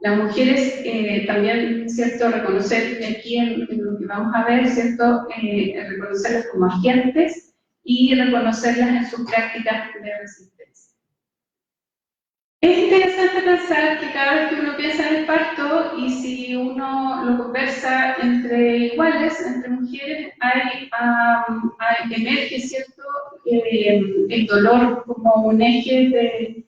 Las mujeres también, ¿cierto?, reconocer aquí en lo que vamos a ver, ¿cierto?, reconocerlas como agentes y reconocerlas en sus prácticas de resistencia. Es interesante pensar que cada vez que uno piensa en el parto y si uno lo conversa entre iguales, entre mujeres, emerge, ¿cierto?, el dolor como un eje de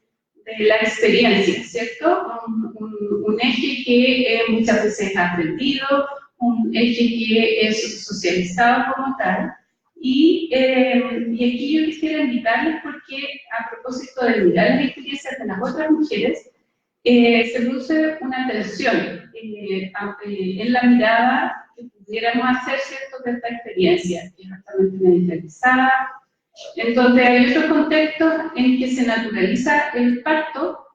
la experiencia, ¿cierto? Un eje que muchas veces es aprendido, un eje que es socializado como tal. Y aquí yo quisiera invitarles porque a propósito de mirar las experiencias de las otras mujeres, se produce una tensión en la mirada que pudiéramos hacer, ¿cierto?, de esta experiencia, que es altamente medicalizada, en donde hay otros contextos en que se naturaliza el parto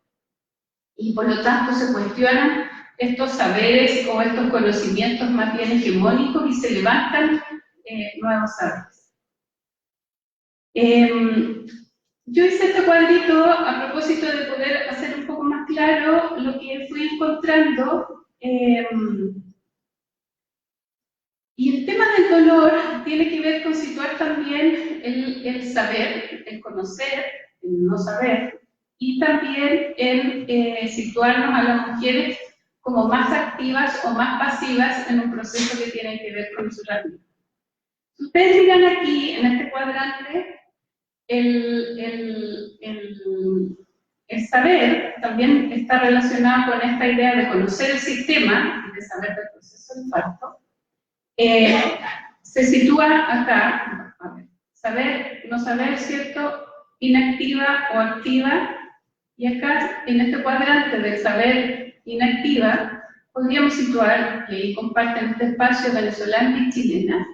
y por lo tanto se cuestionan estos saberes o estos conocimientos más bien hegemónicos y se levantan nuevos saberes. Yo hice este cuadrito a propósito de poder hacer un poco más claro lo que fui encontrando. Y el tema del dolor tiene que ver con situar también el saber, el conocer, el no saber, y también en situarnos a las mujeres como más activas o más pasivas en un proceso que tiene que ver con su ratio. Si ustedes miran aquí, en este cuadrante, el saber también está relacionado con esta idea de conocer el sistema y de saber del proceso del parto. Se sitúa acá, a ver, saber, no saber, ¿cierto? Inactiva o activa, y acá, en este cuadrante del saber inactiva, podríamos situar, y ahí comparten este espacio venezolana y chilena,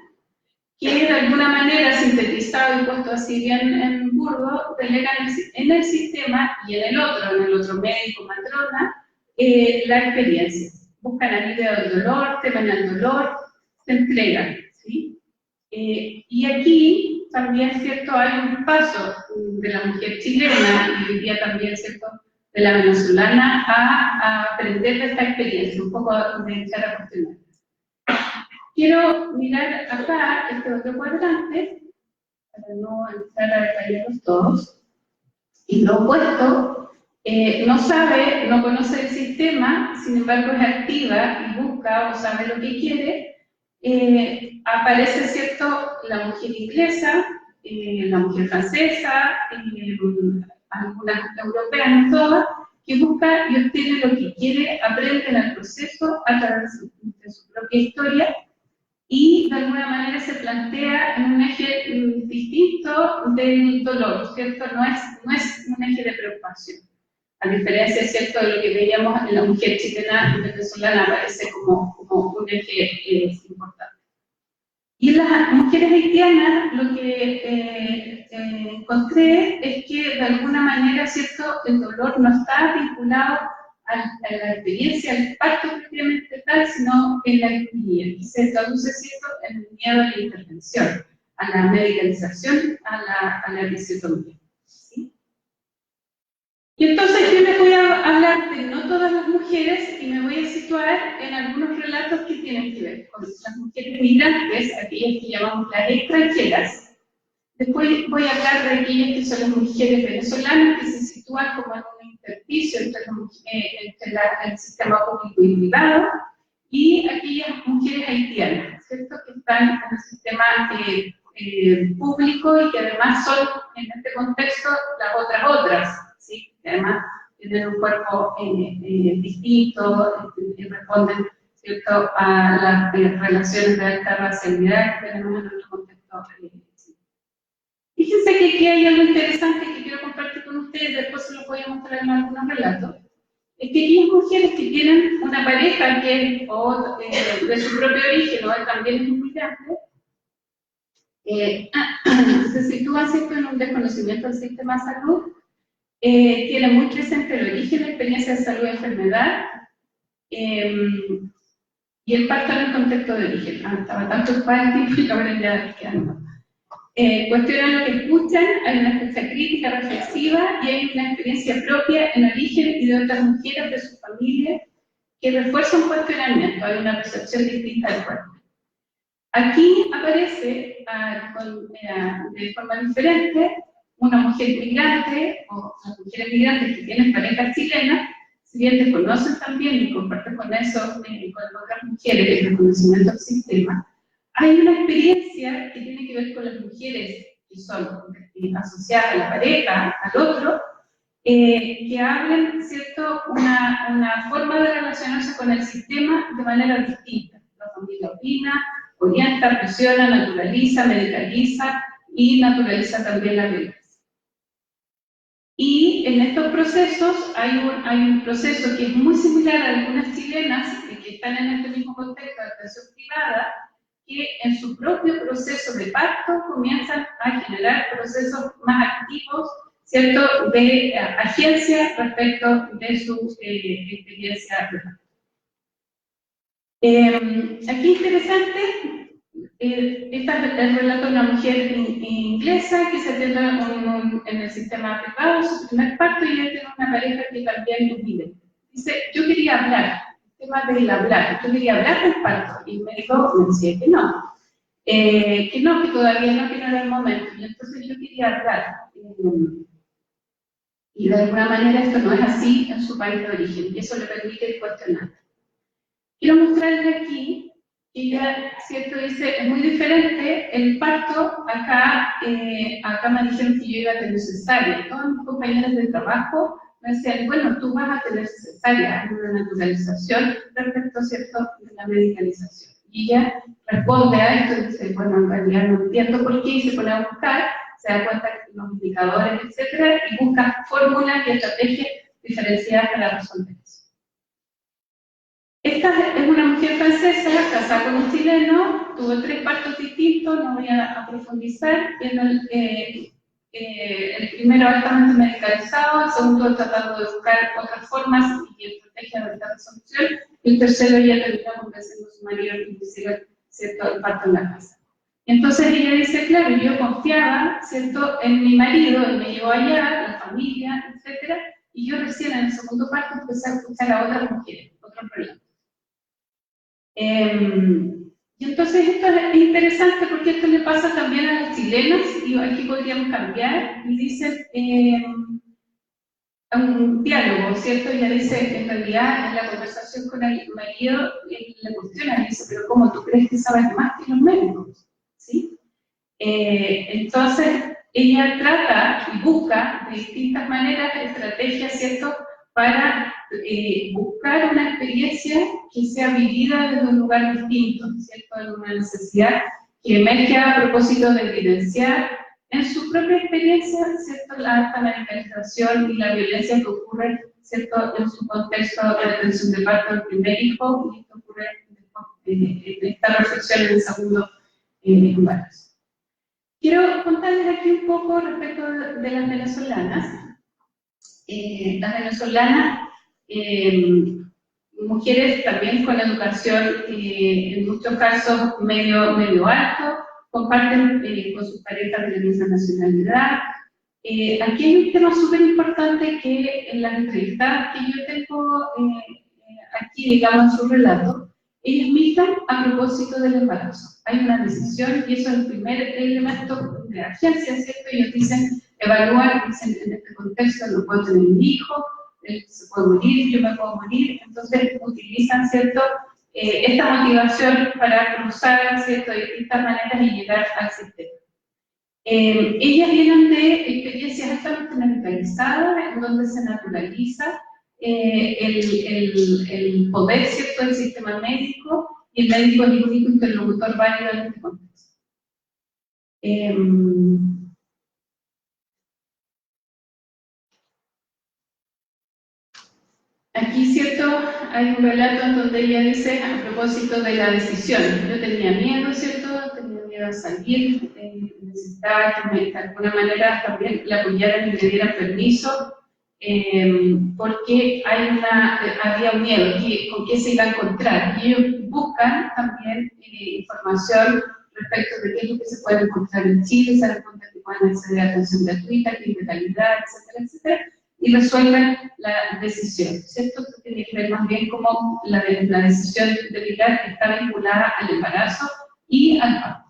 que de alguna manera, sintetizado y puesto así bien en burdo, delegan en el sistema y en el otro médico, matrona, la experiencia. Buscan alivio del dolor, temen el dolor, se entregan, ¿sí? Y aquí también, ¿cierto?, hay un paso de la mujer chilena y hoy día también, ¿cierto?, de la venezolana a aprender de esta experiencia, un poco de echar a cuestionar. Quiero mirar acá este otro cuadrante, para no entrar a detallarlos todos, y lo opuesto, no sabe, no conoce el sistema, sin embargo es activa y busca o sabe lo que quiere. Aparece, ¿cierto?, la mujer inglesa, la mujer francesa, algunas europeas, no todas, que busca y obtiene lo que quiere, aprende en el proceso a través de su propia historia y de alguna manera se plantea en un eje distinto del dolor, ¿cierto? No es un eje de preocupación. A diferencia, ¿cierto?, de lo que veíamos en la mujer chilena y venezolana, aparece como un eje importante. Y en las mujeres haitianas, lo que encontré es que de alguna manera, ¿cierto?, el dolor no está vinculado a la experiencia, al parto propiamente tal, sino en la economía. Y se traduce, ¿cierto?, en el miedo a la intervención, a la medicalización, a la episiotomía. ¿Sí? Y entonces yo les voy a hablar de no todas las mujeres y me voy a situar en algunos relatos que tienen que ver con las mujeres migrantes, aquellas que llamamos las extranjeras. Después voy a hablar de aquellas que son las mujeres venezolanas que se sitúan como en un intersticio entre el sistema público y privado, y aquellas mujeres haitianas, ¿cierto?, que están en el sistema público y que además son, en este contexto, las otras, ¿sí? Que además tienen un cuerpo distinto y responden, ¿cierto?, a las relaciones de alta racialidad que tenemos en nuestro contexto. Fíjense que aquí hay algo interesante que quiero compartir con ustedes, después se los voy a mostrar en algunos relatos. Es que aquellas mujeres que tienen una pareja que es de su propio origen o también es inmigrante, se sitúan siempre en un desconocimiento del sistema de salud, tienen muy presente el origen, la experiencia de salud y enfermedad, y el parto en el contexto de origen. Estaba tanto ocupada el tiempo y ahora ya quedando. Cuestionan lo que escuchan, hay una escucha crítica, reflexiva y hay una experiencia propia en origen y de otras mujeres de su familia que refuerza un cuestionamiento, hay una percepción distinta del cuerpo. Aquí aparece de forma diferente una mujer migrante o las mujeres migrantes que tienen parejas chilenas, si bien desconocen también y comparten con eso, con otras mujeres el reconocimiento del sistema. Hay una experiencia que tiene que ver con las mujeres que son asociadas a la pareja, al otro, que hablan, ¿cierto?, una forma de relacionarse con el sistema de manera distinta. La familia opina, orienta, presiona, naturaliza, medicaliza y naturaliza también la violencia. Y en estos procesos hay un proceso que es muy similar a algunas chilenas que están en este mismo contexto de atención privada, que en su propio proceso de parto comienzan a generar procesos más activos, ¿cierto?, de agencia respecto de su experiencia de parto. Aquí interesante, este es el relato de una mujer inglesa que se atiende en el sistema privado, su primer parto, y ella tiene una pareja que también lo vive. Dice, yo quería hablar. Tema del hablar, yo quería hablar del parto y el médico me decía que no, que todavía no, que no era el momento, y entonces yo quería hablar, y de alguna manera esto no es así en su país de origen, y eso le permite cuestionar. Quiero mostrarles aquí que ella, ¿cierto? Dice, es muy diferente el parto. Acá me dijeron que yo iba a tener cesárea. Todos mis compañeros de trabajo me decían, bueno, tú vas a tener cesárea, hay una naturalización respecto, ¿cierto?, de la medicalización. Y ella responde a esto y dice, bueno, en realidad no entiendo por qué, y se pone a buscar, se da cuenta que los indicadores, etcétera, y busca fórmulas y estrategias diferenciadas para resolver eso. Esta es una mujer francesa, casada con un chileno, tuvo 3 partos distintos, no voy a profundizar. El primero altamente medicalizado, el segundo tratando de buscar otras formas y estrategias de esta resolución, y el tercero ya terminó convenciendo a su marido que hiciera, ¿cierto?, el parto en la casa. Entonces ella dice, claro, yo confiaba, ¿cierto?, en mi marido, él me llevó allá, la familia, etcétera, y yo recién en el segundo parto empecé a escuchar a otras mujeres, otros relatos. Y entonces esto es interesante porque esto le pasa también a las chilenas, y aquí podríamos cambiar, y dicen, un diálogo, ¿cierto? Ella dice, en realidad, en la conversación con el marido, le cuestiona, le dice, pero ¿cómo tú crees que sabes más que los médicos? ¿Sí? Entonces, ella trata y busca de distintas maneras, estrategias, ¿cierto?, para buscar una experiencia que sea vivida desde un lugar distinto, ¿cierto?, en una necesidad que emerge a propósito de evidenciar en su propia experiencia, ¿cierto?, la alta medicalización y la violencia que ocurre, ¿cierto?, en su contexto de detención de parto del primer hijo, y esto ocurre en esta reflexión en el segundo embarazo. Quiero contarles aquí un poco respecto de las venezolanas. Las venezolanas, mujeres también con educación, en muchos casos medio alto, comparten con sus parejas de la misma nacionalidad. Aquí hay un tema súper importante que en las entrevistas que yo tengo aquí, digamos, en su relato, ellas migran a propósito del embarazo. Hay una decisión y eso es el primer elemento de agencia, ¿cierto? Ellos dicen, evaluar, dicen, en este contexto no puedo tener un hijo, él se puede morir, yo me puedo morir, entonces utilizan, ¿cierto?, esta motivación para cruzar, ¿cierto?, de distintas maneras y llegar al sistema. Ellas vienen de experiencias altamente medicalizadas, en donde se naturaliza el poder, ¿cierto?, del sistema médico, y el médico es el único interlocutor válido en este contexto. Aquí, ¿cierto?, hay un relato en donde ella dice, a propósito de la decisión, yo tenía miedo, ¿cierto?, tenía miedo a salir, necesitaba que de alguna manera también la apoyaran y le dieran permiso, porque había un miedo, con qué se iba a encontrar. Y ellos buscan también información respecto de qué es lo que se puede encontrar en Chile, se dan cuenta que pueden acceder a atención gratuita, que es de calidad, etcétera, etcétera, y resuelven la decisión, ¿cierto? Esto tiene que ver más bien como la decisión de Pilar está vinculada al embarazo y al parto.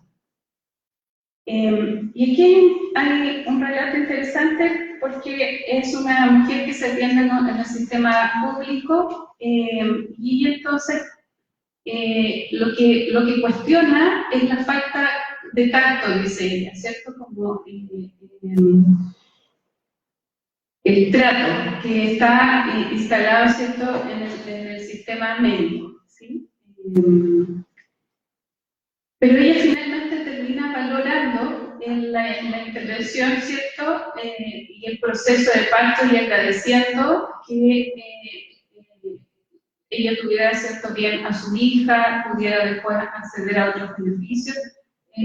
Y aquí hay un relato interesante porque es una mujer que se atiende en el sistema público y entonces lo que cuestiona es la falta de tacto, dice ella, ¿cierto? Como el trato que está instalado, ¿cierto?, en el sistema médico, ¿sí? Pero ella finalmente termina valorando en la intervención, ¿cierto?, y el proceso de parto, y agradeciendo que ella tuviera, ¿cierto?, bien a su hija, pudiera después acceder a otros beneficios.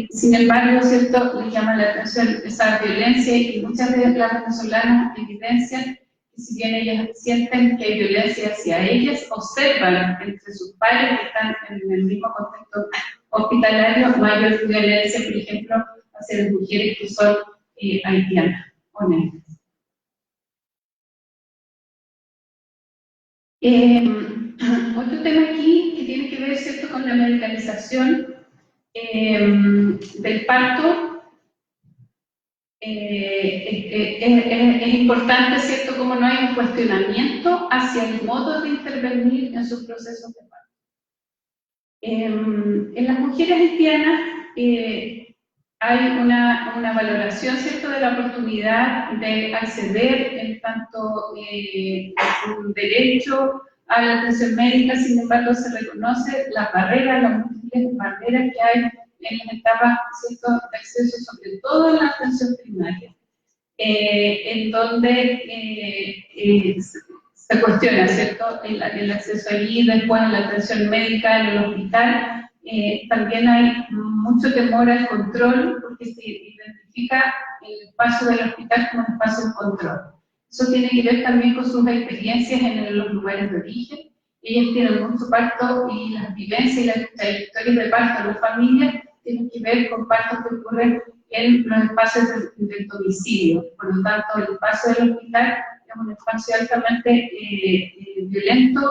Sin embargo, ¿cierto?, le llama la atención esa violencia, y muchas de las venezolanas evidencian que si bien ellas sienten que hay violencia hacia ellas, observan entre sus padres que están en el mismo contexto hospitalario mayor violencia, por ejemplo, hacia las mujeres que son haitianas o negras. Otro tema aquí que tiene que ver, ¿cierto?, con la medicalización del parto. Es importante, ¿cierto?, como no hay un cuestionamiento hacia el modo de intervenir en sus procesos de parto. En las mujeres haitianas hay una valoración, ¿cierto?, de la oportunidad de acceder en tanto un derecho a la atención médica. Sin embargo, se reconoce las barreras, las múltiples barreras que hay en las etapas, ¿cierto?, de acceso, sobre todo en la atención primaria, en donde se cuestiona, ¿cierto?, el acceso allí, después en la atención médica en el hospital. También hay mucho temor al control, porque se identifica el espacio del hospital como un espacio de control. Eso tiene que ver también con sus experiencias en los lugares de origen. Ellas tienen mucho parto, y las vivencias y las trayectorias de parto de las familias tienen que ver con partos que ocurren en los espacios del domicilio. Por lo tanto, el espacio del hospital es un espacio altamente violento,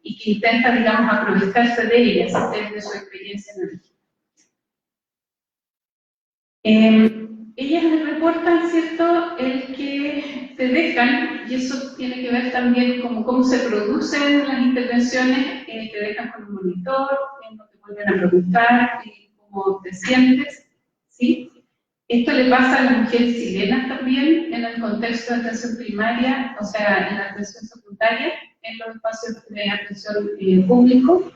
y que intenta, digamos, aprovecharse de ellas desde su experiencia en origen. Ellas reportan, ¿cierto?, el que se dejan, y eso tiene que ver también con cómo se producen las intervenciones, te dejan con un monitor, no te vuelven a preguntar cómo te sientes, ¿sí? Esto le pasa a las mujeres chilenas también en el contexto de atención primaria, o sea, en la atención secundaria, en los espacios de atención público.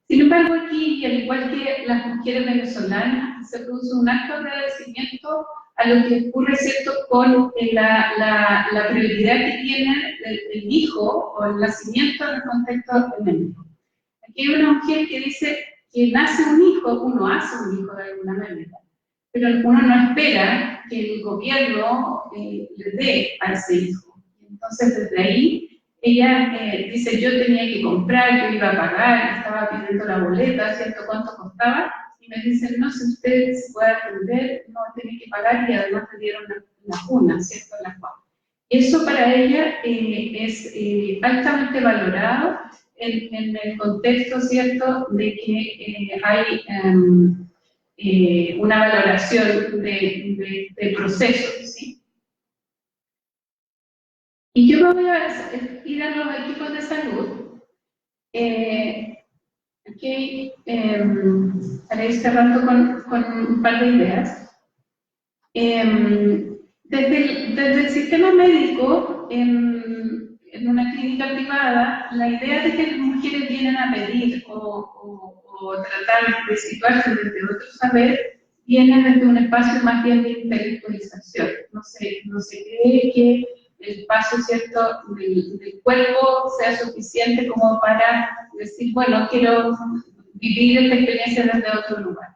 Sin embargo, aquí, y al igual que las mujeres venezolanas, se produce un acto de agradecimiento a lo que ocurre, ¿cierto?, con la prioridad que tiene el hijo o el nacimiento en el contexto médico. Aquí hay una mujer que dice que nace un hijo, uno hace un hijo de alguna manera, pero uno no espera que el gobierno le dé a ese hijo. Entonces, desde ahí, ella dice, yo tenía que comprar, yo iba a pagar, estaba pidiendo la boleta, ¿cierto?, cuánto costaba, y me dicen, no, si usted se puede atender, no tiene que pagar, y además le dieron una cuna, ¿cierto?, la cual. Eso para ella es altamente valorado en el contexto, ¿cierto?, de que hay una valoración de procesos, ¿sí? Y yo me voy a ir a los equipos de salud. Aquí, para ir cerrando con un par de ideas. Desde el sistema médico, en una clínica privada, la idea de que las mujeres vienen a pedir o tratar de situarse desde otro saber, viene desde un espacio más bien de intelectualización. No se cree que el espacio, ¿cierto?, del cuerpo sea suficiente como para decir, bueno, quiero vivir esta experiencia desde otro lugar.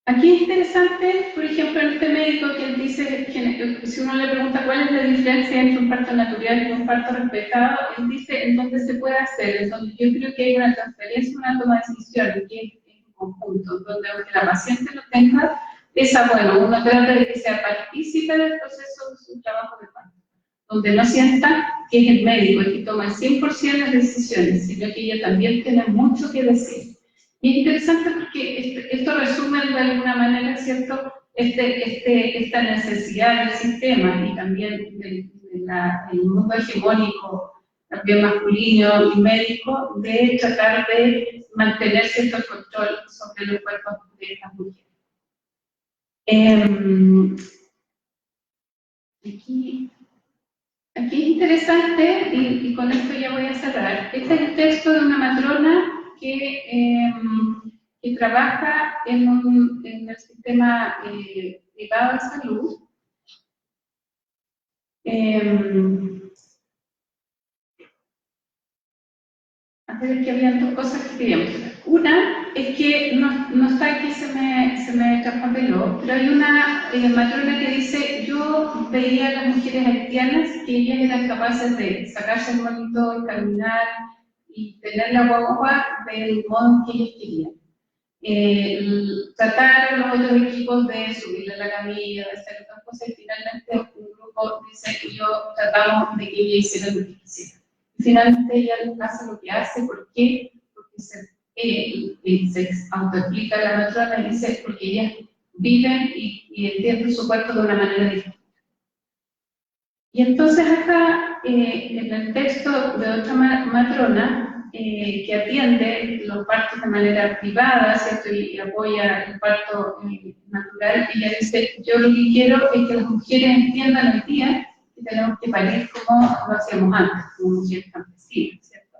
Aquí es interesante, por ejemplo, en este médico que él dice, que si uno le pregunta cuál es la diferencia entre un parto natural y un parto respetado, él dice en dónde se puede hacer, en donde yo creo que hay una transferencia, una toma de decisión, que es en conjunto, donde aunque la paciente lo tenga, bueno, uno trata de que sea partícipe del proceso de su trabajo de parto, donde no sienta que es el médico el que toma el 100% de las decisiones, sino que ella también tiene mucho que decir. Y es interesante porque esto resume de alguna manera, ¿cierto?, esta necesidad del sistema y también del mundo hegemónico, también masculino y médico, de tratar de mantener cierto control sobre los cuerpos de estas mujeres. Aquí es interesante, y con esto ya voy a cerrar. Este es el texto de una matrona que trabaja en el sistema privado de salud. Es que había dos cosas que queríamos hacer. Una es que no está aquí, se me traspapeló, pero hay una matrona que dice, yo veía a las mujeres haitianas que ellas eran capaces de sacarse el monitor, caminar y tener la guagua del modo que ellas querían. Trataron los otros equipos de subirle a la camilla, de hacer otras cosas, y finalmente un grupo dice que tratamos de que ella hiciera lo que quisiera. Finalmente ella hace lo que hace. ¿Por qué? Porque se autoexplica la matrona y dice, porque ellas viven y entienden su cuerpo de una manera distinta. Y entonces acá en el texto de otra matrona que atiende los partos de manera privada, ¿cierto? Y apoya el parto natural. Ella dice, yo lo que quiero es que las mujeres entiendan hoy día que tenemos que parir como lo hacíamos antes, como mujeres campesinas, ¿cierto?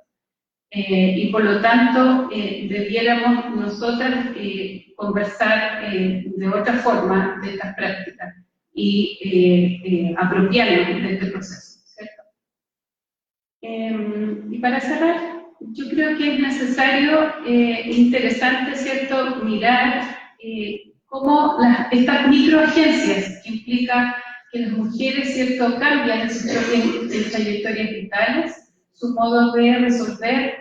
Y por lo tanto, debiéramos nosotras conversar de otra forma de estas prácticas y apropiarnos de este proceso, ¿cierto? Y para cerrar, yo creo que es necesario, interesante, ¿cierto?, mirar cómo estas microagencias que implica que las mujeres, ¿cierto?, cambian en sus propias trayectorias vitales, su modo de resolver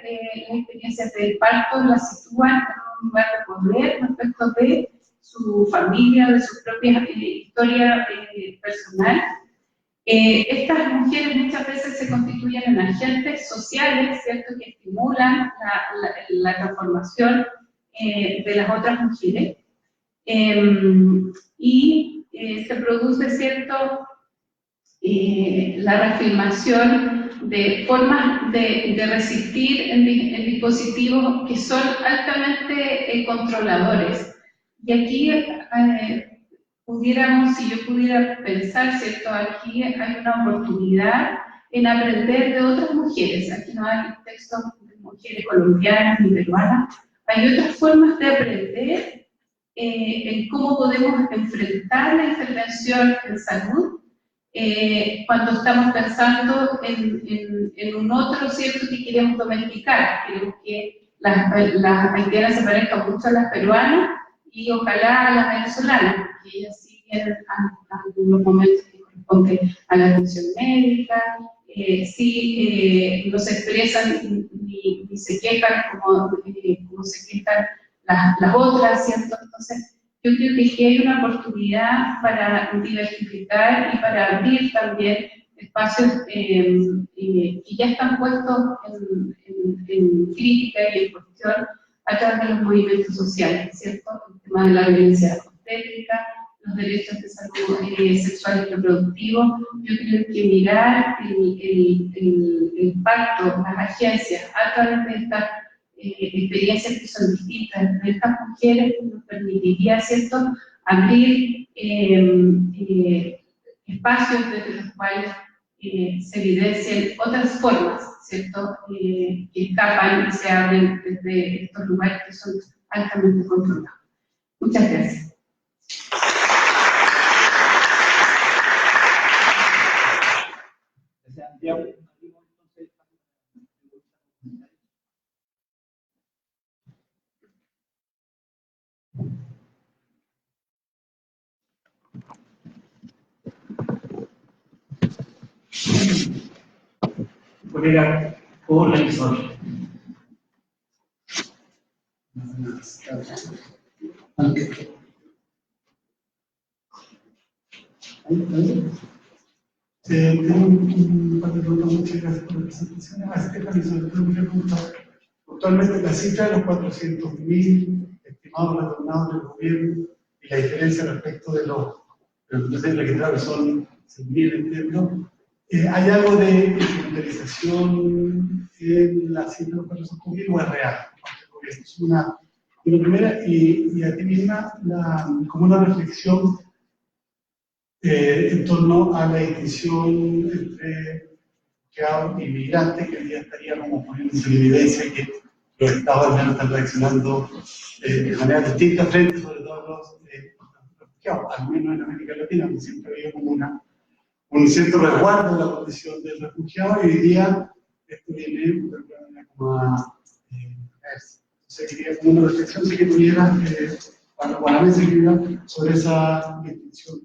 las experiencias del parto, las sitúan en un lugar de poder respecto de su familia, de su propia historia personal. Estas mujeres muchas veces se constituyen en agentes sociales, ¿cierto?, que estimulan la transformación de las otras mujeres. Y se produce, ¿cierto?, la reafirmación de formas de resistir en dispositivos que son altamente controladores. Y aquí si yo pudiera pensar, ¿cierto?, aquí hay una oportunidad en aprender de otras mujeres. Aquí no hay textos de mujeres colombianas ni peruanas. Hay otras formas de aprender en cómo podemos enfrentar la intervención en salud cuando estamos pensando en un otro, ¿cierto?, que queremos domesticar. Queremos que las haitianas se parezcan mucho a las peruanas y ojalá a las venezolanas, porque ellas sí tienen algunos momentos que corresponden a la atención médica, sí no se expresan ni se quejan como se quejan las otras, ¿cierto? Entonces, yo creo que aquí hay una oportunidad para diversificar y para abrir también espacios que ya están puestos en crítica y en cuestión a través de los movimientos sociales, ¿cierto? El tema de la violencia obstétrica, los derechos de salud sexual y reproductivo. Yo creo que mirar el impacto, las agencias a través de estas experiencias que son distintas de estas mujeres nos permitiría, ¿cierto?, abrir espacios desde los cuales se evidencien otras formas, ¿cierto?, que escapan y se abren desde estos lugares que son altamente controlados. Muchas gracias. Colega coorganizador. Tengo un par de preguntas. Muchas gracias por la presentación. Stephanie, sobre todo me pregunto, actualmente la cifra de los 400.000 estimados retornados del gobierno y la diferencia respecto de los registrados que son 6.000, entiendo. ¿Hay algo de instrumentalización en la cifra de los 400.000 o es real? Es una primera, y a ti misma como una reflexión en torno a la distinción entre refugiados e inmigrantes, que hoy día estaría como poniéndose en evidencia que los estados al menos están reaccionando de manera distinta frente sobre todo a los refugiados, al menos en América Latina, donde siempre ha habido como un cierto resguardo de la condición del refugiado, y hoy día esto viene como a entonces quería como una reflexión si que tuviera para la mesa sobre esa distinción.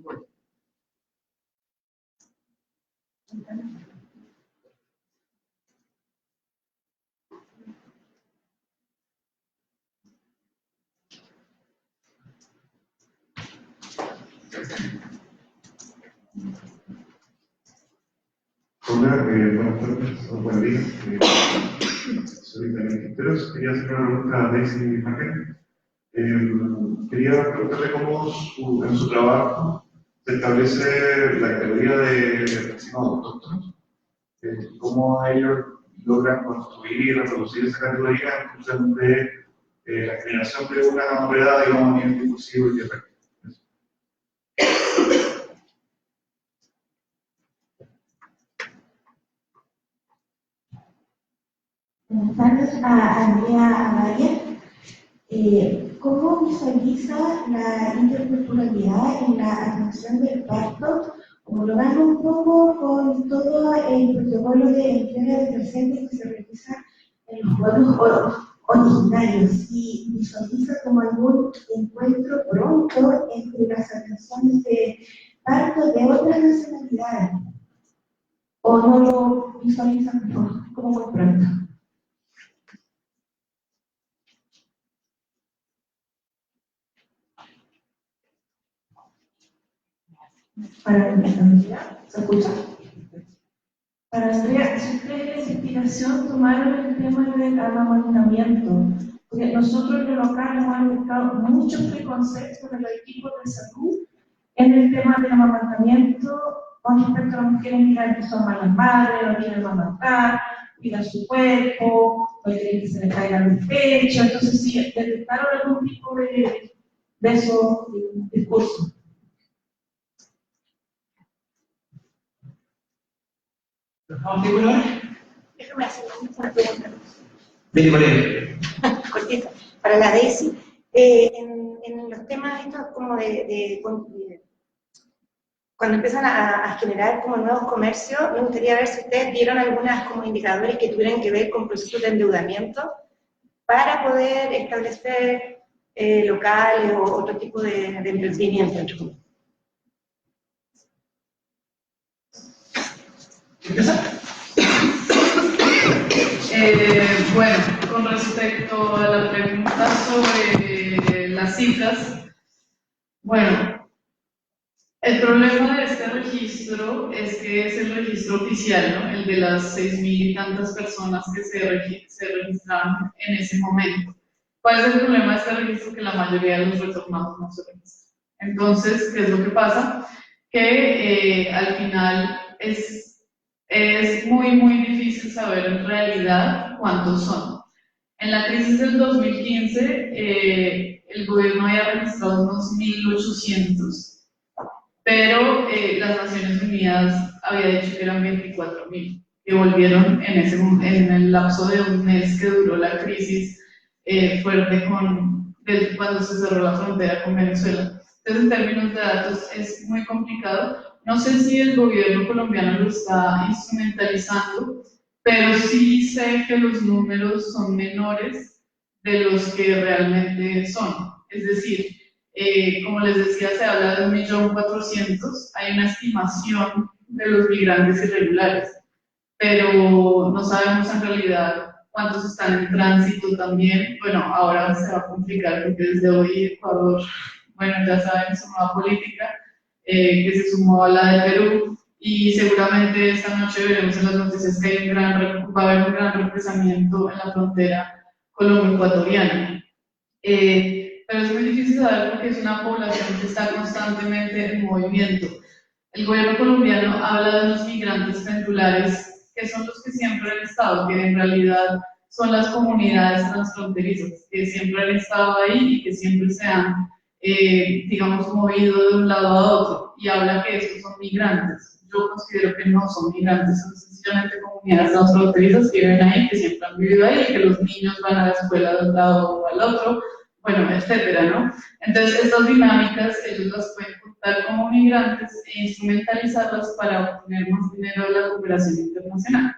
Hola, buenas tardes, o buenos días. Soy Daniel Quinteros. Quería hacer una pregunta a Daisy Margen. Quería preguntarle cómo en su trabajo se establece la categoría de vecinos autóctonos cómo ellos logran construir y reproducir esa categoría en función de la generación de una novedad, digamos, a nivel discursivo y de práctica. Buenas tardes a Andrea Amaya. ¿Cómo visualiza la interculturalidad en la atención del parto, homologando un poco con todo el protocolo de entrega de presentes que se realiza en los pueblos originarios? ¿Y visualiza como algún encuentro pronto entre las atenciones de parto de otras nacionalidades? ¿O no lo visualiza como muy pronto? Para Andrea, ¿se escucha? Para Andrea, si ustedes esa inspiración tomaron el tema del amamantamiento, porque nosotros en el local hemos buscado muchos preconceptos de los equipos de salud en el tema del amamantamiento con respecto a las mujeres migrantes que son malas madres, no quieren amamantar, cuidan su cuerpo, no quieren que se les caiga el pecho. Entonces, sí, detectaron algún tipo de esos discursos. Déjame hacer una pregunta. Bien, María. Cortita. Para la Daisy, en los temas estos como cuando empiezan a generar como nuevos comercios, me gustaría ver si ustedes vieron algunas como indicadores que tuvieran que ver con procesos de endeudamiento para poder establecer locales o otro tipo de emprendimiento. Bueno, con respecto a la pregunta sobre las cifras, bueno, el problema de este registro es que es el registro oficial, ¿no? El de las 6.000 y tantas personas que se registraron en ese momento. ¿Cuál es el problema de este registro? Que la mayoría de los retornados no se registran. Entonces, ¿qué es lo que pasa? Que al final es muy difícil saber en realidad cuántos son. En la crisis del 2015, el gobierno había registrado unos 1.800, pero las Naciones Unidas había dicho que eran 24.000, que volvieron en el lapso de un mes que duró la crisis fuerte cuando se cerró la frontera con Venezuela. Entonces, en términos de datos, es muy complicado. No sé si el gobierno colombiano lo está instrumentalizando, pero sí sé que los números son menores de los que realmente son. Es decir, como les decía, se habla de 1.400.000, hay una estimación de los migrantes irregulares, pero no sabemos en realidad cuántos están en tránsito también. Bueno, ahora se va a complicar porque desde hoy Ecuador, bueno, ya saben, su nueva política, que se sumó a la de Perú, y seguramente esta noche veremos en las noticias que va a haber un gran represamiento en la frontera colombo-ecuatoriana. Pero es muy difícil saber porque es una población que está constantemente en movimiento. El gobierno colombiano habla de los migrantes pendulares, que son los que siempre han estado, que en realidad son las comunidades transfronterizas, que siempre han estado ahí y que siempre se han digamos, movido de un lado a otro, y habla que estos son migrantes. Yo considero que no son migrantes, son sencillamente comunidades transfronterizas que viven ahí, que siempre han vivido ahí, que los niños van a la escuela de un lado o al otro, bueno, etcétera, ¿no? Entonces, estas dinámicas ellos las pueden contar como migrantes e instrumentalizarlas para obtener más dinero de la cooperación internacional.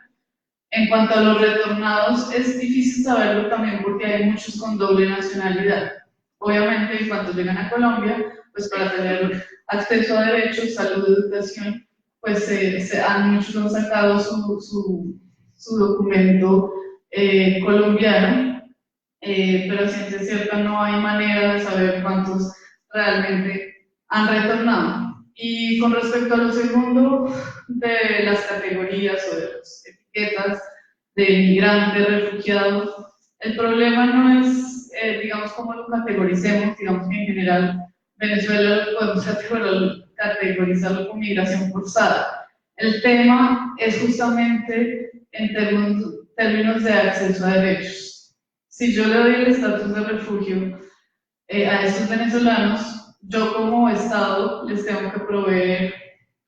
En cuanto a los retornados, es difícil saberlo también porque hay muchos con doble nacionalidad. Obviamente, en cuanto llegan a Colombia, pues para tener acceso a derechos, salud, educación, pues muchos han sacado su documento colombiano, pero ciencia cierta no hay manera de saber cuántos realmente han retornado. Y con respecto a lo segundo, de las categorías o de las etiquetas de migrante, refugiado, el problema no es, digamos, cómo lo categoricemos. Digamos que en general Venezuela podemos categorizarlo como migración forzada. El tema es justamente en términos de acceso a derechos. Si yo le doy el estatus de refugio a estos venezolanos, yo como Estado les tengo que proveer,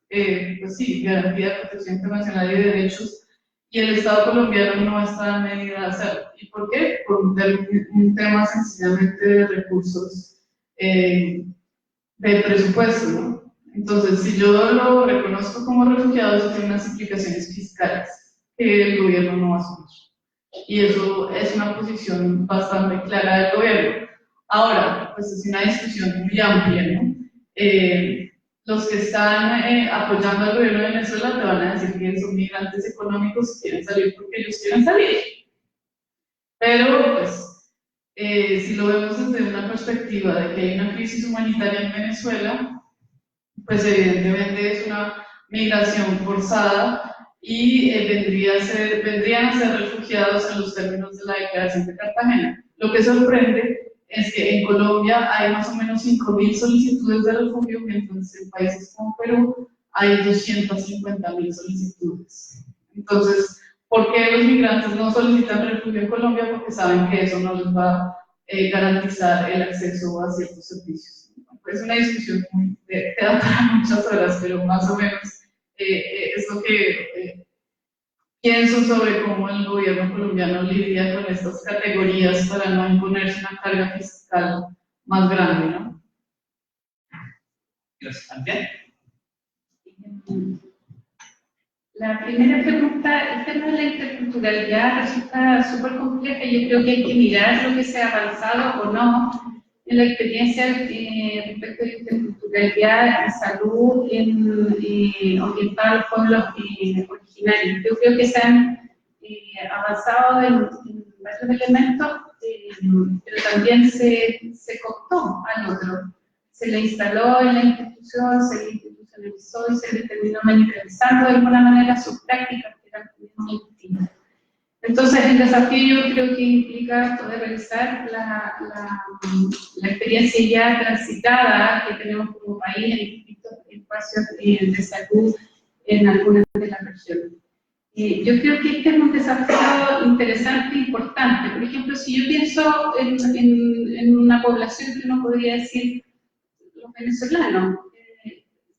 pues sí, garantía de protección internacional y de derechos, y el Estado colombiano no está en medida de hacerlo. ¿Y por qué? Por un tema sencillamente de recursos del presupuesto, ¿no? Entonces, si yo lo reconozco como refugiado, eso tiene unas implicaciones fiscales que el gobierno no va a asumir. Y eso es una posición bastante clara del gobierno. Ahora, pues es una discusión muy amplia, ¿no? Los que están apoyando al gobierno de Venezuela te van a decir que son migrantes económicos que quieren salir porque ellos quieren salir. Pero, pues, si lo vemos desde una perspectiva de que hay una crisis humanitaria en Venezuela, pues evidentemente es una migración forzada y vendrían a ser refugiados en los términos de la Declaración de Cartagena. Lo que sorprende es que en Colombia hay más o menos 5.000 solicitudes de refugio, mientras en países como Perú hay 250.000 solicitudes. Entonces, ¿por qué los migrantes no solicitan refugio en Colombia? Porque saben que eso no les va a garantizar el acceso a ciertos servicios. Es una discusión que da para muchas horas, pero más o menos es lo que pienso sobre cómo el gobierno colombiano lidia con estas categorías para no imponerse una carga fiscal más grande, ¿no? Gracias, también. La primera pregunta, el tema de la interculturalidad resulta súper compleja y yo creo que hay que mirar lo que se ha avanzado o no en la experiencia respecto a la interculturalidad en salud orientada a los pueblos originarios. Yo creo que se han avanzado en varios elementos, pero también se cooptó al otro. Se le instaló en la institución, se le institucionalizó y se le terminó manifestando de alguna manera sus prácticas, que eran muy distintas. Entonces, el desafío yo creo que implica poder revisar la experiencia ya transitada que tenemos como país en distintos espacios de salud en algunas de las regiones. Yo creo que este es un desafío interesante e importante. Por ejemplo, si yo pienso en una población que uno podría decir los venezolanos,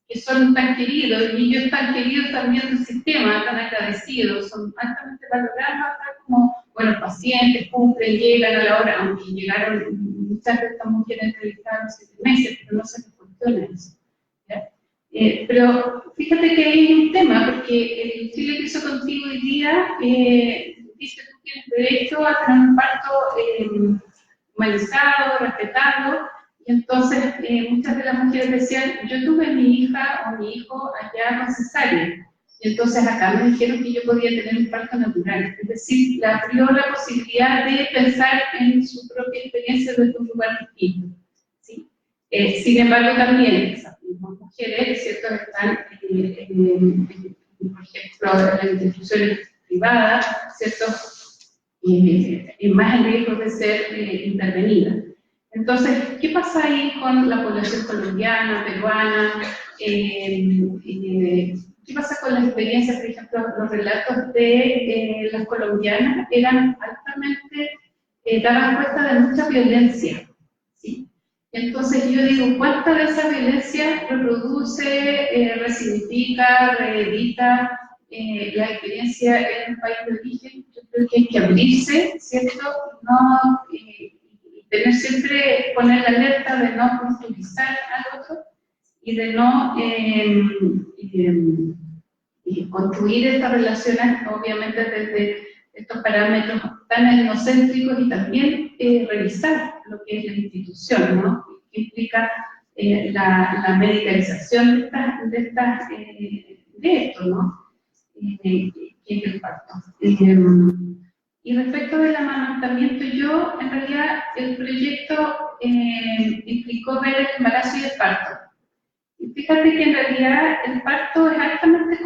que son tan queridos, y ellos tan queridos también del sistema, tan agradecidos, son altamente valorados como buenos pacientes, cumplen, llegan a la hora, aunque llegaron muchas de estas mujeres entrevistadas 7 meses, pero no se les cuestiona eso. Pero fíjate que hay un tema, porque el Chile que hizo contigo hoy día dice que tú tienes derecho a tener un parto humanizado, respetado. Y entonces muchas de las mujeres decían, yo tuve mi hija o mi hijo allá con cesárea, y entonces acá me dijeron que yo podía tener un parto natural. Es decir, le abrió la posibilidad de pensar en su propia experiencia desde un lugar distinto. ¿Sí? Sin embargo, también esas mismas mujeres, ¿cierto?, están, por ejemplo, en las instituciones privadas, ¿cierto?, más en riesgo de ser intervenidas. Entonces, ¿qué pasa ahí con la población colombiana, peruana? ¿Qué pasa con las experiencias? Por ejemplo, los relatos de las colombianas eran altamente, daban cuenta de mucha violencia, ¿sí? Entonces yo digo, ¿cuánta de esa violencia reproduce, resignifica, reedita la experiencia en el país de origen? Yo creo que hay que abrirse, ¿cierto? No... tener siempre, poner la alerta de no construir al otro y de no construir estas relaciones, obviamente, desde estos parámetros tan etnocéntricos y también revisar lo que es la institución, ¿no? Que implica la medicalización de esto, ¿no? Que es el parto. Y respecto del amamantamiento, yo, en realidad, el proyecto implicó ver el embarazo y el parto. Y fíjate que en realidad el parto es altamente,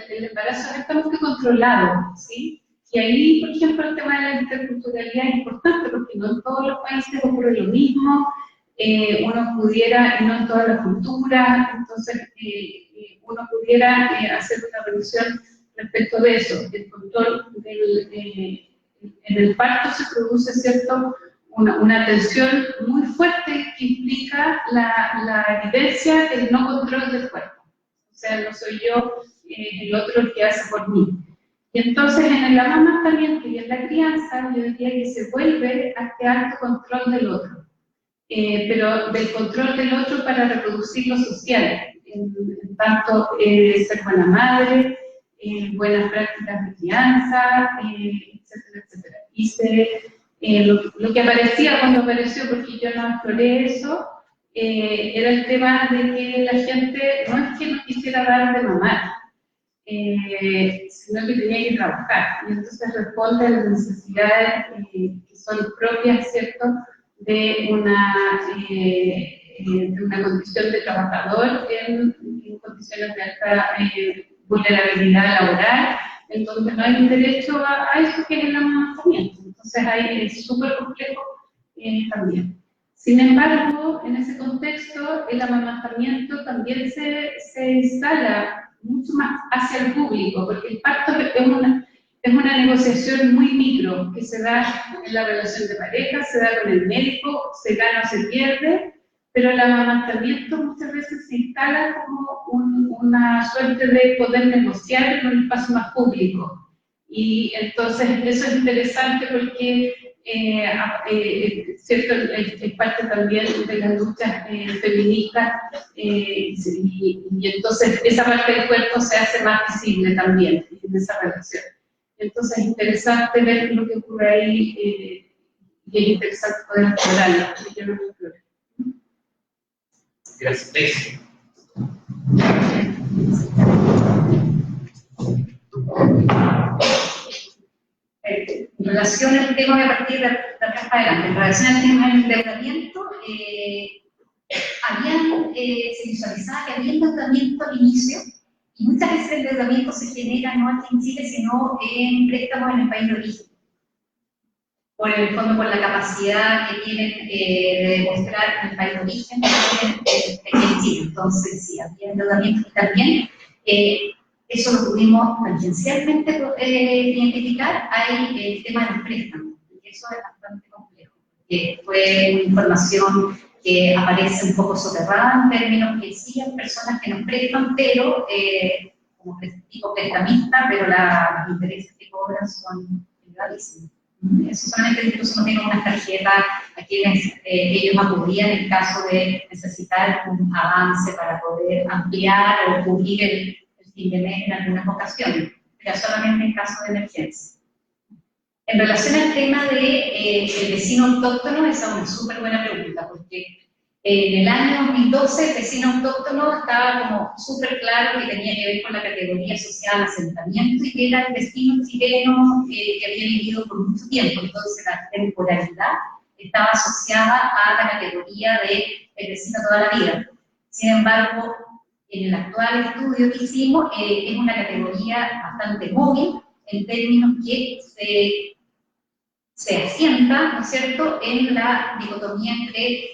el embarazo es altamente controlado, ¿sí? Y ahí, por ejemplo, el tema de la interculturalidad es importante porque no en todos los países ocurre lo mismo, uno pudiera, y no en todas las culturas, entonces uno pudiera hacer una revisión respecto de eso. El control en el parto se produce, ¿cierto?, una tensión muy fuerte que implica la evidencia del no control del cuerpo. O sea, no soy yo, el otro el que hace por mí. Y entonces en el amamantamiento y en la crianza, yo diría que se vuelve a este alto control del otro. Pero del control del otro para reproducir lo social, en tanto ser buena madre, buenas prácticas de crianza, etcétera, etcétera. Y lo que aparecía cuando apareció, porque yo no exploré eso, era el tema de que la gente no es que no quisiera dar de mamar, sino que tenía que trabajar. Y entonces responde a las necesidades que son propias, ¿cierto?, de una condición de trabajador en condiciones de alta vulnerabilidad laboral, en donde no hay un derecho a eso que es el amamantamiento. Entonces ahí es súper complejo también. Sin embargo, en ese contexto, el amamantamiento también se instala mucho más hacia el público, porque el parto es una negociación muy micro, que se da en la relación de pareja, se da con el médico, se gana o se pierde, pero el amamantamiento muchas veces se instala como una suerte de poder negociar en un espacio más público. Y entonces eso es interesante porque cierto, es parte también de las luchas feministas y entonces esa parte del cuerpo se hace más visible también en esa relación. Entonces es interesante ver lo que ocurre ahí y es interesante poder explorarlo, porque yo no lo exploré. Gracias. En relación al tema, de partir de atrás para adelante, en relación al tema del endeudamiento, se visualizaba que había endeudamiento al inicio, y muchas veces el endeudamiento se genera no aquí en Chile, sino en préstamos en el país de origen. Por el fondo, por la capacidad que tienen de demostrar en el país de origen, en Chile. Entonces, sí, había endeudamiento también. Eso lo pudimos tangencialmente identificar. Hay el tema del préstamo, y eso es bastante complejo. Fue información que aparece un poco soterrada en términos que sí hay personas que nos prestan, pero como tipo prestamista, pero los intereses que cobran son elevadísimos. Eso solamente incluso no tienen una tarjeta a quienes ellos acudían en caso de necesitar un avance para poder ampliar o cubrir el fin de mes en algunas ocasiones, pero solamente en caso de emergencia. En relación al tema del vecino autóctono, esa es una súper buena pregunta, porque en el año 2012 el vecino autóctono estaba como súper claro que tenía que ver con la categoría asociada al asentamiento y que era el vecino chileno que había vivido por mucho tiempo. Entonces la temporalidad estaba asociada a la categoría de vecino toda la vida. Sin embargo, en el actual estudio que hicimos, es una categoría bastante móvil en términos que se asienta, ¿no es cierto?, en la dicotomía entre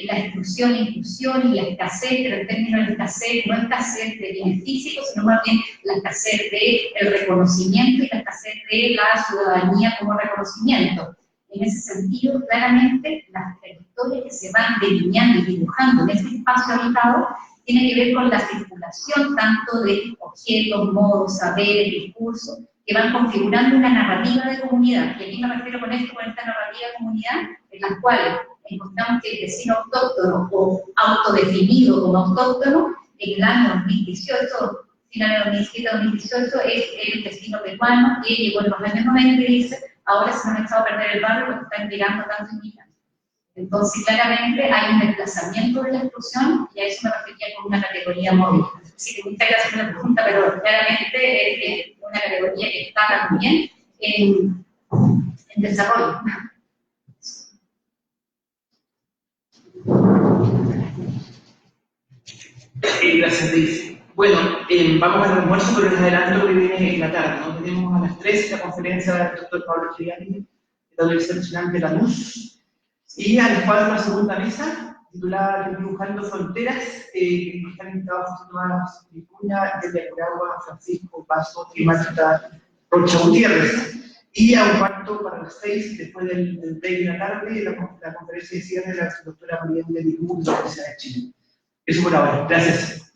la exclusión e inclusión y la escasez, pero en términos de escasez, no escasez de bienes físicos, sino más bien la escasez del reconocimiento y la escasez de la ciudadanía como reconocimiento. En ese sentido, claramente, las trayectorias que se van delineando y dibujando en este espacio habitado tienen que ver con la circulación tanto de objetos, modos, saberes, discursos, que van configurando una narrativa de comunidad. Y aquí me refiero con esto, con esta narrativa de comunidad, en la cual encontramos que el vecino autóctono o autodefinido como autóctono, en el año 2018, final de 2017-2018, es el vecino peruano que llegó en los años 90 y dice, ahora se nos ha echado a perder el barrio porque están llegando tantos inmigrantes. Entonces, claramente hay un desplazamiento de la exclusión y a eso me refería con una categoría móvil. Así que muchas gracias por la pregunta, pero claramente es una categoría que está también en desarrollo. Gracias, Liz. Bueno, vamos al almuerzo, pero les adelanto que viene en la tarde, ¿no? Tenemos a las 3 la conferencia del doctor Pablo Giuliani, de la Universidad Nacional de Lanús, y a las 4 la segunda mesa, titulada Dibujando Fronteras, que están invitados a Tomás Vicuña, Delia Curagua, Francisco Paso y Marta Rocha Gutiérrez. Y a un cuarto para las 6, después del break de la tarde, la conferencia de cierre de la doctora María de Ligú, de la Universidad de Chile. Eso por ahora. Gracias.